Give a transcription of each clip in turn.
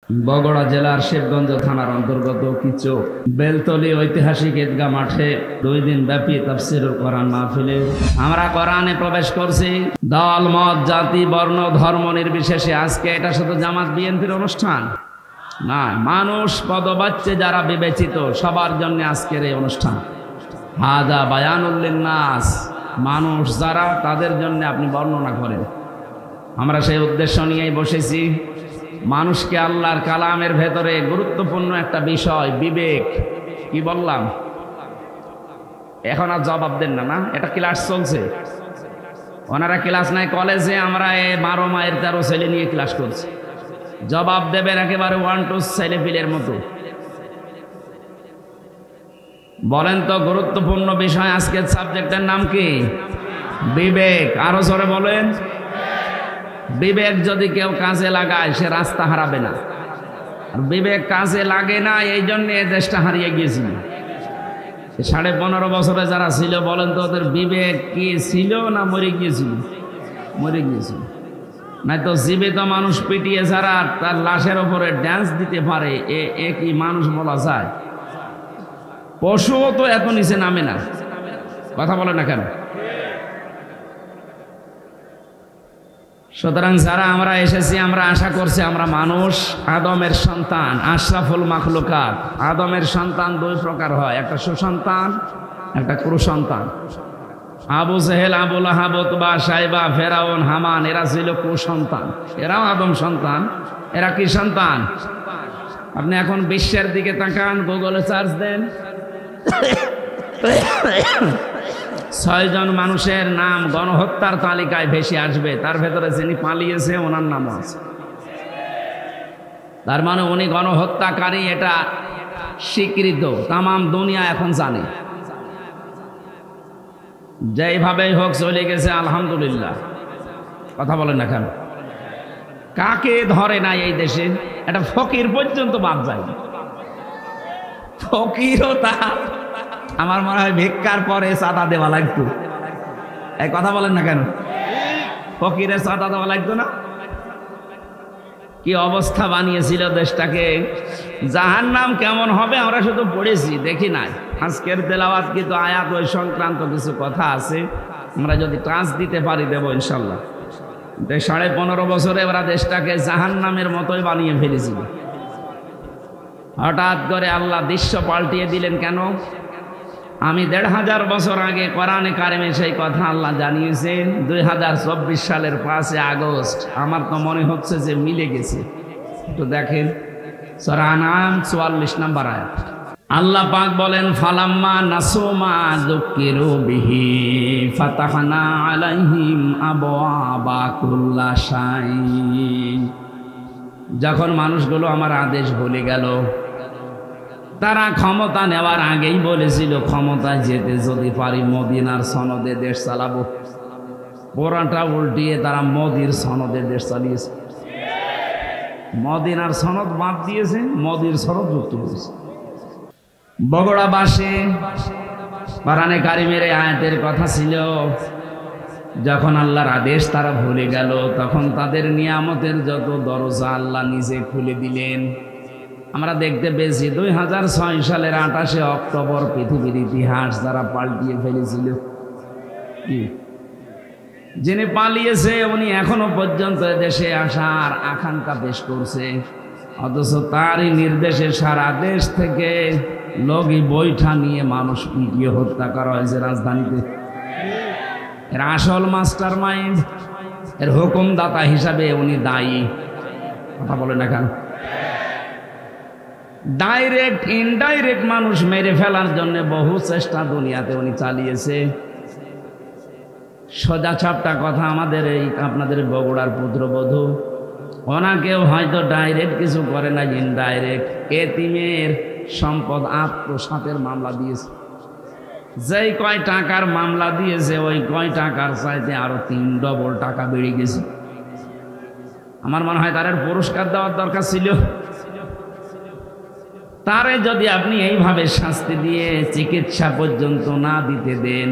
বগুড়া জেলার শিবগঞ্জ থানার অন্তর্গত কিচক বেলতলী ঐতিহাসিক ঈদগাহ মাঠে 2 দিন ব্যাপী তাফসীরুল কোরআন মাহফিলে আমরা কোরআনে প্রবেশ করছি। দল মত জাতি বর্ণ ধর্ম নির্বিশেষে আজকে এটা শুধু জামাত বিএনপির অনুষ্ঠান না, মানুষ পদবাচ্যে যারা বিবেচিত সবার জন্য আজকের এই অনুষ্ঠান। হাদা বায়ানুল লিন্নাস, মানুষ যারা তাদের জন্য আপনি বর্ণনা করেন। আমরা সেই উদ্দেশ্য নিয়েই বসেছি। মানুষকে আল্লাহর কালামের ভেতরে গুরুত্বপূর্ণ একটা বিষয় বিবেক, কি বললাম এখন আর জবাব দেন না, না এটা ক্লাস চলছে, ওনারা ক্লাস নাই কলেজে, আমরা 12 মায়ের 13 ছেলে নিয়ে ক্লাস করছি। জবাব দেবেন একেবারে 1-2 ছেলেপিলের মতো। বলেন তো গুরুত্বপূর্ণ বিষয় আজকের সাবজেক্টের নাম কি? বিবেক। আরো জোরে বলেন। বিবেক যদি কেউ কাজে লাগায় সে রাস্তা হারাবে না, আর বিবেক কাজে লাগে না, এই জন্য এই দেশটা হারিয়ে গিয়েছিল। 15.5 বছরে যারা ছিল বলেন তো ওদের বিবেক কি ছিল না মরে গিয়েছিল? মরে গিয়েছিল। নাই তো জীবিত মানুষ পিটিয়ে যারা তার লাশের ওপরে ড্যান্স দিতে পারে, এ কি মানুষ বলা যায়? পশুও তো এত নিচে নামে না। কথা বলে না কেন? সুতরাং যারা আমরা এসেছি, আমরা আশা করছি আমরা মানুষ, আদমের সন্তান, আশরাফুল মাখলুকাত। আদমের সন্তান 2 প্রকার হয়, একটা সুসন্তান, একটা কুসন্তান। আবু জেহেল, আবু লাহাব, উতবা, সাইবা, ফেরাউন, হামান এরা ছিল কুসন্তান, এরাও আদম সন্তান। এরা কি সন্তান? আপনি এখন বিশ্বের দিকে তাকান, গুগলে সার্চ দেন, 6 জন মানুষের নাম গণহত্যার তালিকায় ভেসে আসবে, তার ভেতরে যিনি পালিয়েছে ওনার নাম আছে। তার মানে উনি গণহত্যাকারী, এটা স্বীকৃত, তামাম দুনিয়া এখন জানে। যেইভাবেই হোক চলে গেছে, আলহামদুলিল্লাহ। কথা বলেন না কেন? কাকে ধরে না এই দেশে? এটা ফকির পর্যন্ত বাদ যায়। ফকিরও তার, আমার মনে হয় ভিক্ষার পরে চাঁদা দেওয়া লাগতো। এই কথা বলেন না কেন? ফকিরের চাঁদা দেওয়া লাগতো না? কি অবস্থা বানিয়েছিল দেশটাকে। জাহান্নাম কেমন হবে আমরা শুধু পড়েছি, দেখি নাই। আজকের তেলাওয়াত কিন্তু আয়াত ওই সংক্রান্ত কিছু কথা আছে, আমরা যদি টাচ দিতে পারি দেব ইনশাল্লাহ। 15.5 বছরে ওরা দেশটাকে জাহান্নামের মতোই বানিয়ে ফেলেছিল। হঠাৎ করে আল্লাহ দৃশ্য পাল্টিয়ে দিলেন কেন? আমি 1500 বছর আগে কোরআনে কারিমে সেই কথা আল্লাহ জানিয়েছেন। 2024 সালের 5 আগস্ট। আমার তো মনে হচ্ছে যে মিলে গেছে। একটু দেখেন সূরা আনআম 44 নম্বর আয়াত। আল্লাহ পাক বলেন, ফালাম্মা নাসুমা যুকিরু বিহি ফাতাহনা আলাইহিম আবওয়াবা কুল্লা শাই। যখন মানুষগুলো আমার আদেশ ভুলে গেল, তারা ক্ষমতা নেওয়ার আগেই বলেছিল ক্ষমতায় যেতে যদি পারি মদিনার সনদে দেশ চালাবো। পুরাটা উল্টিয়ে তারা মোদির সনদে দেশ চালিয়েছে। মদিনার সনদ বাদ দিয়েছে, মোদির সনদ যুক্ত করেছে। বগুড়াবাসী কোরআনে কারিমের আয়াতের কথা ছিল, যখন আল্লাহর আদেশ তারা ভুলে গেল, তখন তাদের নিয়ামতের যত দরজা আল্লাহ নিজে খুলে দিলেন। আমরা দেখতে পেয়েছি 2006 সালের 28 অক্টোবর পৃথিবীর ইতিহাস যারা পাল্টিয়ে ফেলেছিল। যিনি পালিয়েছে উনি এখনো পর্যন্ত দেশে আসার আকাঙ্ক্ষা পেশ করছে, অথচ তারই নির্দেশে সারা দেশ থেকে লগি বৈঠা নিয়ে মানুষ পিটিয়ে হত্যা করা হয়েছে রাজধানীতে। এর আসল মাস্টার মাইন্ড, এর হুকুমদাতা হিসাবে উনি দায়ী। কথা বলে না কেন? ডাইরেক্ট ইনডাইরেক্ট মানুষ মেরে ফেলার জন্য বহু চেষ্টা দুনিয়াতে উনি চালিয়েছে। সোজা ছাপটা কথা, আমাদের এই আপনাদের বগুড়ার পুত্রবধূ, ওনাকেও হয়তো ডাইরেক্ট কিছু করে না, ইনডাইরেক্ট এতিমের সম্পদ আত্মসাতের মামলা দিয়েছে। যেই কয় টাকার মামলা দিয়েছে ওই কয় টাকার চাইতে আরো 3 ডবল টাকা বেড়ে গেছে। আমার মনে হয় তার পুরস্কার দেওয়ার দরকার ছিল। তারে যদি আপনি এইভাবে শাস্তি দিয়ে চিকিৎসা পর্যন্ত না দিতে দেন,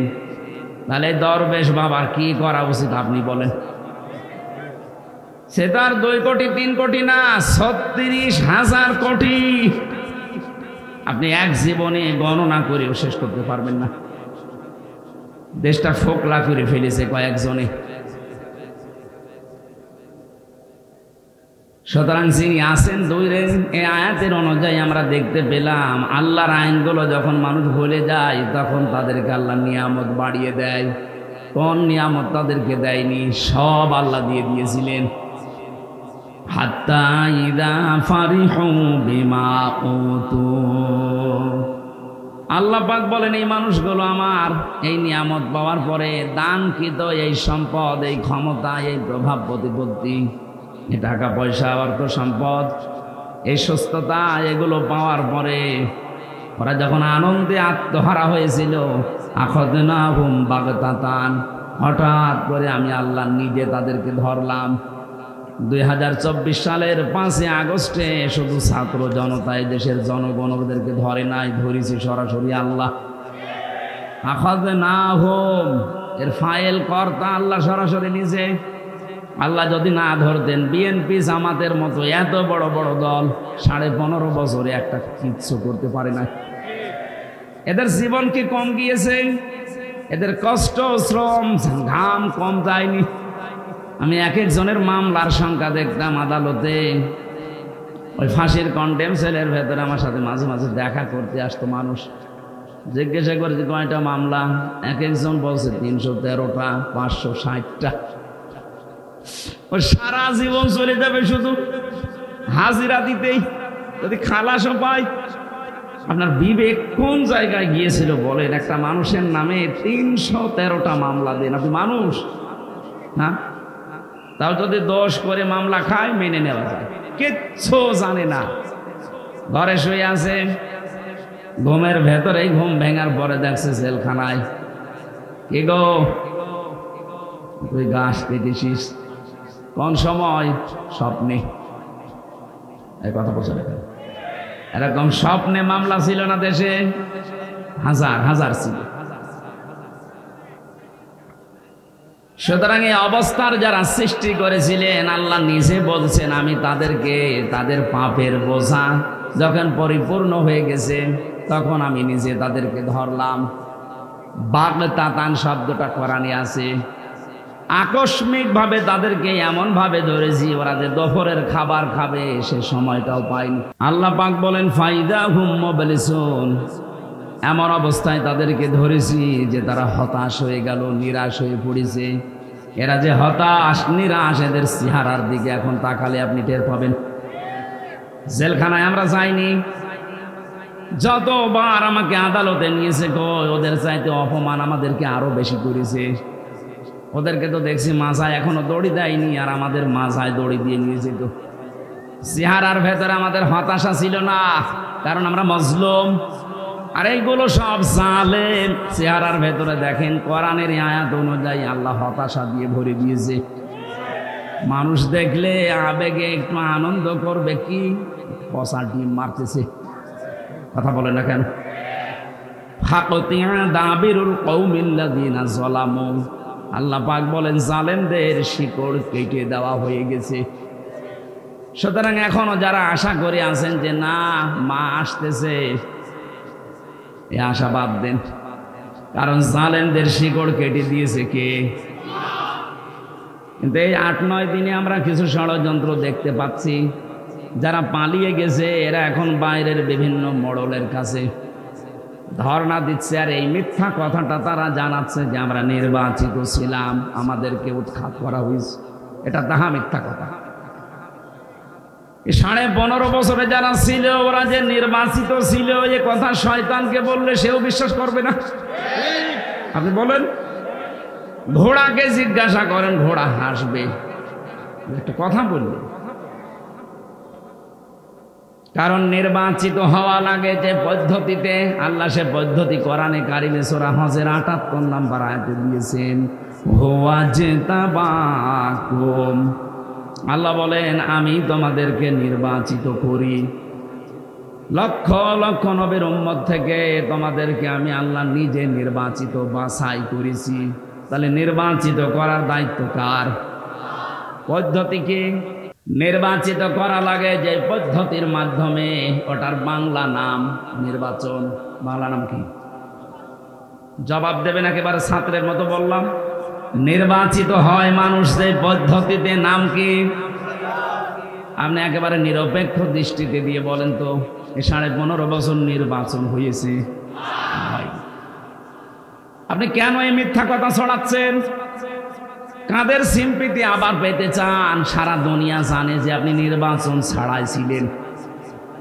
তাহলে দরবেশ বাবার কি করা উচিত আপনি বলেন? সে তো আর 2 কোটি 3 কোটি না, 36,000 কোটি। আপনি এক জীবনে গণনা করেও শেষ করতে পারবেন না। দেশটা ফোকলা করে ফেলেছে কয়েকজনে। সুতরাং যিনি আছেন দূরে, এই আয়াতের অনুযায়ী আমরা দেখতে পেলাম আল্লাহর আইনগুলো যখন মানুষ ভুলে যায় তখন তাদেরকে আল্লাহ নিয়ামত বাড়িয়ে দেয়। কোন নিয়ামত তাদেরকে দেয়নি? সব আল্লাহ দিয়ে দিয়েছিলেন। হাত্তা ইযা ফারিহু বিমা উতু, আল্লাহ পাক বলেন এই মানুষগুলো আমার এই নিয়ামত পাওয়ার পরে দানকৃত এই সম্পদ, এই ক্ষমতা, এই প্রভাব প্রতিপত্তি, এই টাকা পয়সা, অর্থ সম্পদ, এই সুস্থতা, এগুলো পাওয়ার পরে ওরা যখন আনন্দে আত্মহারা হয়েছিল, আখাযনাহুম বাগতাতান, হঠাৎ করে আমি আল্লাহ নিজে তাদেরকে ধরলাম। 2024 সালের 5 আগস্টে শুধু ছাত্র জনতায় দেশের জনগণ ওদেরকে ধরে নাই, ধরেছি সরাসরি আল্লাহ। আখাযনাহুম এর ফাইল কর্তা আল্লাহ সরাসরি নিজে। আল্লাহ যদি না ধরতেন, বিএনপি জামাতের মতো এত বড় বড় দল 15.5 বছরে একটা কিচ্ছু করতে পারে না। এদের জীবন কি কম গিয়েছে? এদের কষ্ট, শ্রম, ঘাম কম যায়নি? আমি এক একজনের মামলার সংখ্যা দেখতাম আদালতে। ওই ফাঁসির কন্ডেম সেলের ভেতরে আমার সাথে মাঝে মাঝে দেখা করতে আসতো মানুষ। জিজ্ঞাসা করেছি কয়টা মামলা? এক একজন বলছে 313টা, 560টা। ওই সারা জীবন চলে যাবে শুধু হাজিরা দিতেই, যদি খালাসও পায়। আপনার বিবেক কোন জায়গায় গিয়েছিল বলেন? একটা মানুষের নামে 313টা মামলা দেন। আপনি মানুষ না? তাও যদি 10 করে মামলা খায় মেনে নেওয়া যায়। কিচ্ছু জানে না, ঘরে শুয়ে আছে, ঘুমের ভেতরেই ঘুম ভেঙার পরে দেখছে জেলখানায়। কি গো, তুই গাছ কেটেছিস কোন সময়? স্বপ্নে। এই কথা বলছে। এরকম স্বপ্নে মামলা ছিল না দেশে? হাজার হাজার ছিল। সুতরাং এই অবস্থার যারা সৃষ্টি করেছিলেন আল্লাহ নিজে বলছেন আমি তাদেরকে তাদের পাপের বোঝা যখন পরিপূর্ণ হয়ে গেছে তখন আমি নিজে তাদেরকে ধরলাম। বাগতাতান শব্দটা কোরআনে আছে। আকস্মিকভাবে তাদেরকে এমনভাবে ধরেছি ওরা যে দুপুরের খাবার খাবে সে সময়টাও পায়নি। আল্লাহ পাক বলেন ফাইদা হুম মুবলিসুন, এমন অবস্থায় তাদেরকে ধরেছি যে তারা হতাশ হয়ে গেল, নিরাশ হয়ে পড়েছে। এরা যে হতাশ নিরাশ, এদের চেহারার দিকে এখন তাকালে আপনি টের পাবেন। জেলখানায় আমরা যাইনি, যতবার আমাকে আদালতে নিয়েছে ওদের চাইতে অপমান আমাদেরকে আরো বেশি করেছে। ওদেরকে তো দেখছি মাজায় এখনো দড়ি দেয়নি, আর আমাদের মাজায় দড়ি দিয়ে নিয়ে যেত। চেহারার ভেতরে আমাদের হতাশা ছিল না, কারণ আমরা মজলুম। আর এইগুলো সব জালেম। চেহারার ভেতরে দেখেন কোরআনের আয়াত অনুযায়ী আল্লাহ হতাশা দিয়ে ভরে দিয়েছে। মানুষ দেখলে আবেগে একটু আনন্দ করবে, কি পচা ডিম মারতেছে, কথা বলে না কেন? ফাকতিয়া দাবিরুল কওমিল্লাযিনা যালামু, আল্লাহ পাক বলেন জালেমদের শিকড় কেটে দেওয়া হয়ে গেছে। সুতরাং এখনো যারা আশা করে আছেন যে না মা আসতেছে, এই আশা বাদ দেন, কারণ জালেমদের শিকড় কেটে দিয়েছে কে? কিন্তু এই 8-9 দিনে আমরা কিছু ষড়যন্ত্র দেখতে পাচ্ছি। যারা পালিয়ে গেছে এরা এখন বাইরের বিভিন্ন মডেলের কাছে ধর্ণা দিচ্ছে, আর এই মিথ্যা কথাটা তারা জানাচ্ছে যে আমরা নির্বাচিত ছিলাম, আমাদেরকে উৎখাত করা হয়েছে। এটা তাহা মিথ্যা কথা। 15.5 বছরে যারা ছিল ওরা যে নির্বাচিত ছিল এ কথা শয়তানকে বললে সেও বিশ্বাস করবে না। আপনি বলেন, ঘোড়াকে জিজ্ঞাসা করেন, ঘোড়া হাসবে। একটা কথা বললে, কারণ নির্বাচিত হওয়া লাগে যে পদ্ধতিতে, আল্লাহ সে পদ্ধতি কোরআনে কারিমে সূরা হজের 78 নম্বর আয়াতে দিয়েছেন। হুয়া জিতাবাকুম, আল্লাহ বলেন আমি তোমাদেরকে নির্বাচিত করি লক্ষ লক্ষ নবীর উম্মত থেকে, তোমাদেরকে আমি আল্লাহ নিজে নির্বাচিত বাছাই করেছি। তাহলে নির্বাচিত করার দায়িত্ব কার? পদ্ধতি কি? নির্বাচিত করা লাগে যে পদ্ধতির মাধ্যমে, ওটার বাংলা নাম নির্বাচন। বাংলা নাম কি? জবাব দেবেন একেবারে ছাত্রের মতো বললাম। নির্বাচিত হয় মানুষ যে পদ্ধতিতে, নাম কি? আপনি একেবারে নিরপেক্ষ দৃষ্টিতে দিয়ে বলেন তো, এই 15.5 বছর নির্বাচন হয়েছে, আপনি কেন এই মিথ্যা কথা ছড়াচ্ছেন? কাদের সিম্পিতি আবার পেতে চান? সারা দুনিয়া জানে যে আপনি নির্বাচন ছাড়াই ছিলেন,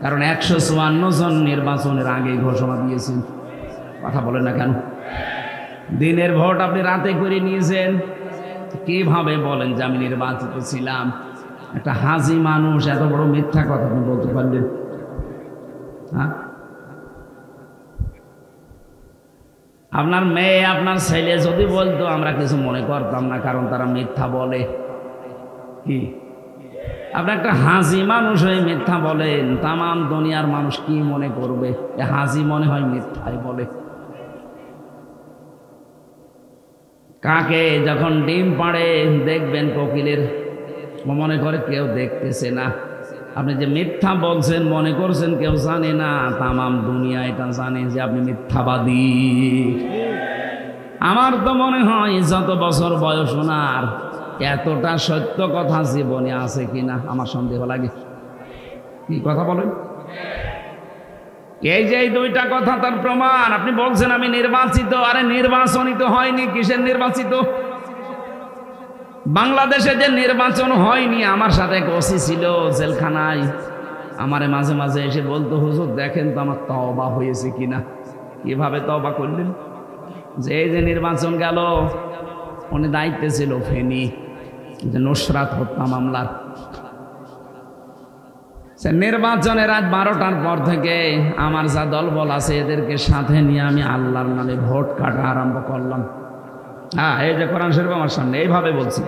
কারণ 154 জন নির্বাচনের আগে ঘোষণা দিয়েছেন। কথা বলেন না কেন? দিনের ভোট আপনি রাতে করে নিয়েছেন। কিভাবে বলেন যে আমি নির্বাচিত ছিলাম? একটা হাজি মানুষ এত বড় মিথ্যা কথা আপনি বলতে পারলেন? হ্যাঁ, আপনার মেয়ে আপনার ছেলে যদি বলতো আমরা কিছু মনে করতাম না, কারণ তারা মিথ্যা বলে। কি আপনি একটা হাজি মানুষ হয়ে মিথ্যা বলেন, তামাম দুনিয়ার মানুষ কি মনে করবে? হাজি মনে হয় মিথ্যাই বলে। কাকে যখন ডিম পাড়ে দেখবেন কোকিলের, মনে করে কেউ দেখতেছে না। আপনি যে মিথ্যা বলছেন মনে করছেন কেউ জানে না, তামাম দুনিয়া এটা জানে যে আপনি মিথ্যাবাদী। আমার তো মনে হয় যত বছর বয়স ওনার, এতটা সত্য কথা জীবনে আছে কিনা আমার সন্দেহ লাগে। কি কথা বলেন? এই যে এই দুইটা কথা তার প্রমাণ। আপনি বলছেন আমি নির্বাচিত, আরে নির্বাচনই তো হয়নি। কিসের নির্বাচিত? বাংলাদেশে যে নির্বাচন হয়নি, আমার সাথে এক ওসি ছিল জেলখানায়, আমারে মাঝে মাঝে এসে বলতো, হুজুর দেখেন তো আমার তওবা হয়েছে কিনা। কিভাবে তওবা করলেন? যে এই যে নির্বাচন গেল, উনি দায়িত্বে ছিল ফেনী, যে নুসরাত হত্যা মামলার। নির্বাচনের রাত 12টার পর থেকে আমার যা দলবল আছে এদেরকে সাথে নিয়ে আমি আল্লাহর নামে ভোট কাটা আরম্ভ করলাম। হ্যাঁ, এই যে কোরআন শরীফ আমার সামনে, এইভাবে বলছি,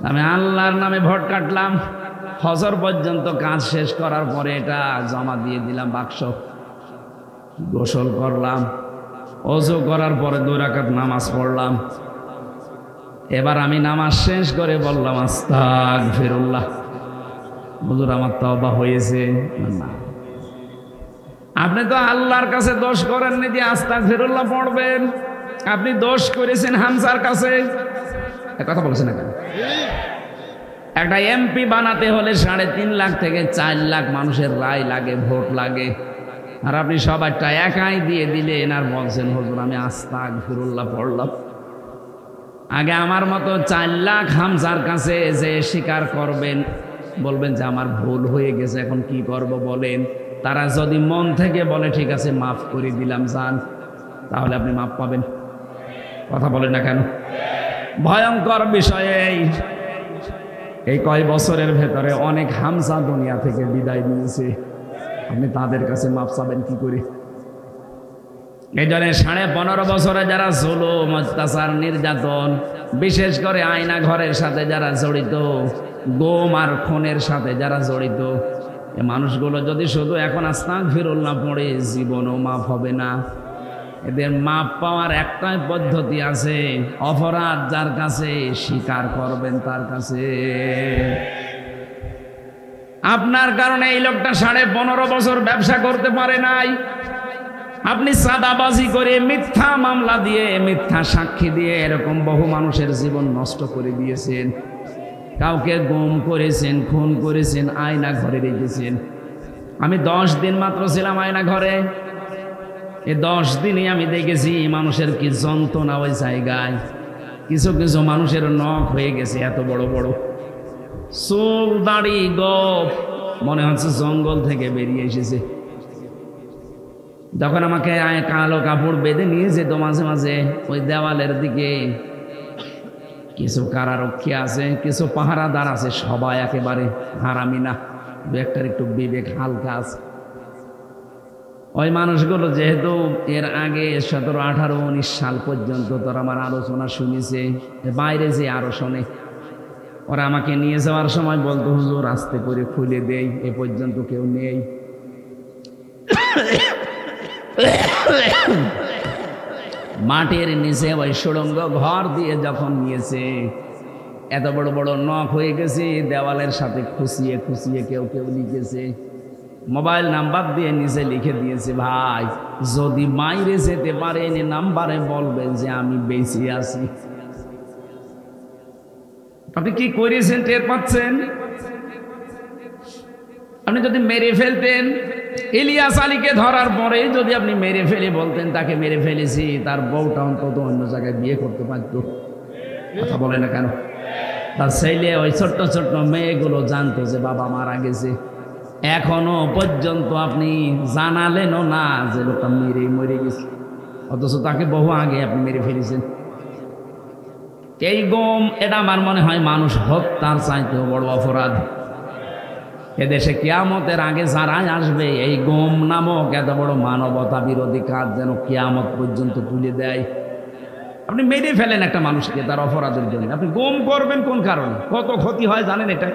আমি আল্লাহর নামে ভোট কাটলাম। ফজর পর্যন্ত কাজ শেষ করার পরে এটা জমা দিয়ে দিলাম বাক্স। গোসল করলাম, ওযু করার পরে 2 রাকাত নামাজ পড়লাম। এবার আমি নামাজ শেষ করে বললাম আস্তাগফিরুল্লাহ, হুজুর আমার তওবা হয়েছে। না, আপনি তো আল্লাহর কাছে দোষ করেননি যে আস্তাগফিরুল্লাহ পড়বেন, আপনি দোষ করেছেন হামজার কাছে। কথা বলছেন না কেন? একটা এমপি বানাতে হলে 3.5 লাখ থেকে 4 লাখ মানুষের রায় লাগে, ভোট লাগে, আর আপনি সবারটা একাই দিয়ে দিলেন আর বলছেন হুজুর আমি আস্তাগফিরুল্লাহ পড়লাম। আগে আমার মতো 4 লাখ হামজার কাছে যে স্বীকার করবেন, বলবেন যে আমার ভুল হয়ে গেছে, এখন কি করব বলেন। তারা যদি মন থেকে বলে ঠিক আছে মাফ করে দিলাম যান, তাহলে আপনি মাফ পাবেন। কথা বলেন না কেন? ভয়ঙ্কর বিষয়। এই কয় বছরের ভেতরে অনেক হামজা দুনিয়া থেকে বিদায় নিয়েছে, আপনি তাদের কাছে মাফ চাবেন কি করে? এই জন্য 15.5 বছরে যারা জুলুম, অত্যাচার, নির্যাতন, বিশেষ করে আয়না ঘরের সাথে যারা জড়িত, গুম আর খুনের সাথে যারা জড়িত, এই মানুষগুলো যদি শুধু এখন আস্তাগফিরুল্লাহ পড়ে, জীবনও মাফ হবে না। এদের মাপ পাওয়ার একটাই পদ্ধতি আছে, অপরাধ যার কাছে স্বীকার করবেন তার কাছে। আপনার কারণে এই লোকটা 15.5 বছর ব্যবসা করতে পারে নাই। আপনি সাদাবাজি করে, মিথ্যা মামলা দিয়ে, মিথ্যা সাক্ষী দিয়ে এরকম বহু মানুষের জীবন নষ্ট করে দিয়েছেন। কাউকে গুম করেছেন, খুন করেছেন, আয়না ঘরে রেখেছেন। আমি 10 দিন মাত্র ছিলাম আয়না ঘরে। এই 10 দিনই আমি দেখেছি মানুষের কি যন্ত্রণা ওই জায়গায়। কিছু কিছু মানুষের নখ হয়ে গেছে এত বড় বড়, চুল দাড়ি গোঁফ, মনে হচ্ছে জঙ্গল থেকে বেরিয়ে এসেছে। যখন আমাকে কালো কাপড় বেঁধে নিয়ে যেত মাঝে মাঝে ওই দেওয়ালের দিকে, কিছু কারারক্ষী আছে, কিছু পাহারাদার আছে, সবাই একেবারে হারামি না, 2-1টার একটু বিবেক হালকা আছে। ওই মানুষগুলো যেহেতু এর আগে 17, 18, 19 সাল পর্যন্ত তোর আমার আলোচনা শুনেছে, বাইরে যে আরো শোনে, ওরা আমাকে নিয়ে যাওয়ার সময় বলতো হুজুর আস্তে করে খুলে দেই, এ পর্যন্ত কেউ নেই। মাটির নিচে ওই সুড়ঙ্গ ঘর দিয়ে যখন নিয়েছে, এত বড় বড় নখ হয়ে গেছে, দেওয়ালের সাথে খুশিয়ে খুশিয়ে কেউ কেউ লিখেছে, মোবাইল নাম্বার দিয়ে নিচে লিখে দিয়েছে, ভাই যদি মাইরে যেতে পারেন নাম্বারে বলবেন যে আমি বেঁচে আছি। আপনি কি করেছেন টের পাচ্ছেন? আপনি যদি মেরে ফেলতেন, ইলিয়াস আলীকে ধরার পরে যদি আপনি মেরে ফেলে বলতেন তাকে মেরে ফেলেছি, তার বউটা অন্তত অন্য জায়গায় বিয়ে করতে পারত। কথা বলে না কেন? তার ছেলে ওই ছোট্ট ছোট্ট মেয়েগুলো জানতো যে বাবা মারা গেছে, এখনো পর্যন্ত আপনি জানালেনও না যে লোকটা মরে গেছে, অথচ তাকে বহু আগে আপনি মেরে ফেলেছেন। এই গম, এটা আমার মনে হয় মানুষ হত্যার চাইতেও বড় অপরাধ। এদেশে কিয়ামতের আগে যারাই আসবে, এই গম নামক এত বড় মানবতা বিরোধী কাজ যেন কিয়ামত পর্যন্ত তুলে দেয়। আপনি মেরে ফেলেন একটা মানুষকে তার অপরাধের জন্য, আপনি গম করবেন কোন কারণে? কত ক্ষতি হয় জানেন? এটাই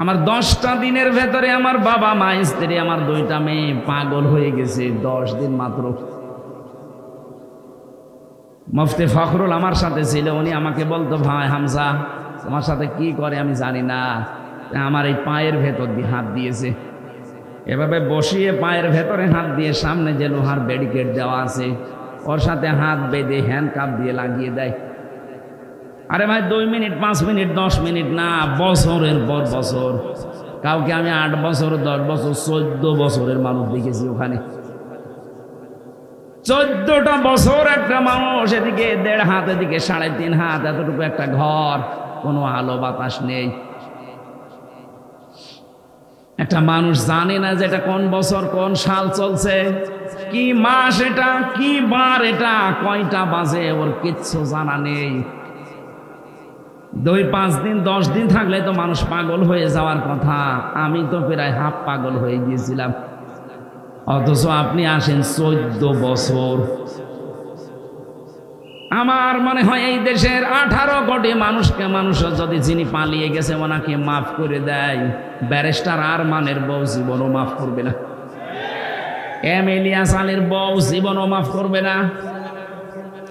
আমার 10টা দিনের ভেতরে আমার বাবা মা স্ত্রী আমার 2টা মেয়ে পাগল হয়ে গেছে। 10 দিন মাত্র। মুফতি ফখরুল আমার সাথে ছিল, উনি আমাকে বলতো, ভাই হামজা তোমার সাথে কি করে আমি জানি না, আমার এই পায়ের ভেতর দিয়ে হাত দিয়েছে, এভাবে বসিয়ে পায়ের ভেতরে হাত দিয়ে সামনে যে লোহার ব্যারিকেড দেওয়া আছে ওর সাথে হাত বেঁধে হ্যান্ডকাপ দিয়ে লাগিয়ে দেয়। আরে ভাই 2 মিনিট 5 মিনিট 10 মিনিট না, বছরের পর বছর। কাউকে আমি 8 বছর 10 বছর 14 বছরের মানুষ দেখেছি ওখানে। 14টা বছর একটা মানুষ, এদিকে 1.5 হাত, এদিকে 3.5 হাত, এতটুকু একটা ঘর, কোনো আলো বাতাস নেই। একটা মানুষ জানে না যে এটা কোন বছর কোন সাল চলছে, কি মাস এটা, কি বার এটা, কয়টা বাজে, ওর কিচ্ছু জানা নেই। 2-5 দিন 10 দিন থাকলে তো মানুষ পাগল হয়ে যাওয়ার কথা, আমি তো প্রায় হাফ পাগল হয়ে গিয়েছিলাম। অথচ আপনি আসেন 14 বছর। আমার মনে হয় এই দেশের 18 কোটি মানুষকে মানুষ যদি যিনি পালিয়ে গেছে ওনাকে মাফ করে দেয়, ব্যারিস্টার আরমানের বউ জীবনও মাফ করবে না, ইলিয়াস আলীর বউ জীবনও মাফ করবে না।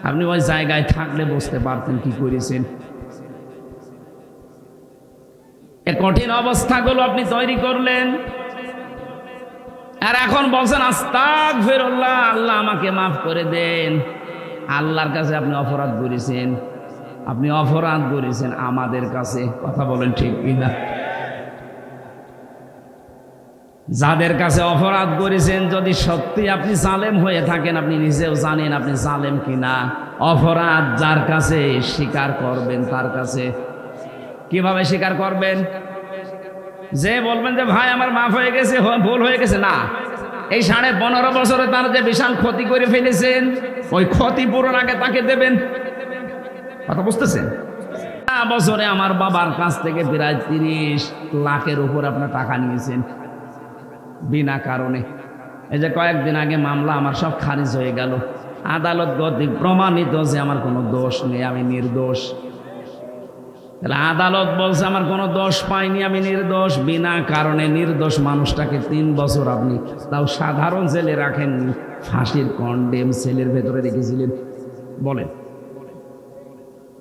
আপনি ওই জায়গায় থাকলে বুঝতে পারতেন কি করেছেন। এই কঠিন অবস্থাগুলো আপনি তৈরি করলেন, আর এখন বলছেন আস্তাগফিরুল্লাহ, আল্লাহ আমাকে মাফ করে দেন। আল্লাহর কাছে আপনি অপরাধ করেছেন, আপনি অপরাধ করেছেন আমাদের কাছে। কথা বলেন ঠিক কিনা? যাদের কাছে অপরাধ করেছেন, যদি সত্যি আপনি জালেম হয়ে থাকেন, আপনি নিজেও জানেন আপনি জালেম কিনা। অপরাধ যার কাছে স্বীকার করবেন তার কাছে। কিভাবে স্বীকার করবেন? যে বলবেন যে ভাই আমার মাফ হয়ে গেছে, ভুল হয়ে গেছে, না, এই 15.5 বছরে তার যে বিশাল ক্ষতি করে ফেলেছেন, ওই ক্ষতিপূরণ আগে তাকে দেবেন। কথা বুঝতেছেন? বছরে আমার বাবার কাছ থেকে প্রায় 30 লাখের উপর আপনার টাকা নিয়েছেন বিনা কারণে। এই যে কয়েকদিন আগে মামলা আমার সব খারিজ হয়ে গেল, আদালত কর্তৃক প্রমাণিত যে আমার কোনো দোষ নেই, আমি নির্দোষ। তাহলে আদালত বলছে আমার কোনো দোষ পাইনি, আমি নির্দোষ। বিনা কারণে নির্দোষ মানুষটাকে 3 বছর আপনি তাও সাধারণ জেলে রাখেননি, ফাঁসির কন্ডেম সেলের ভেতরে রেখেছিলেন। বলেন,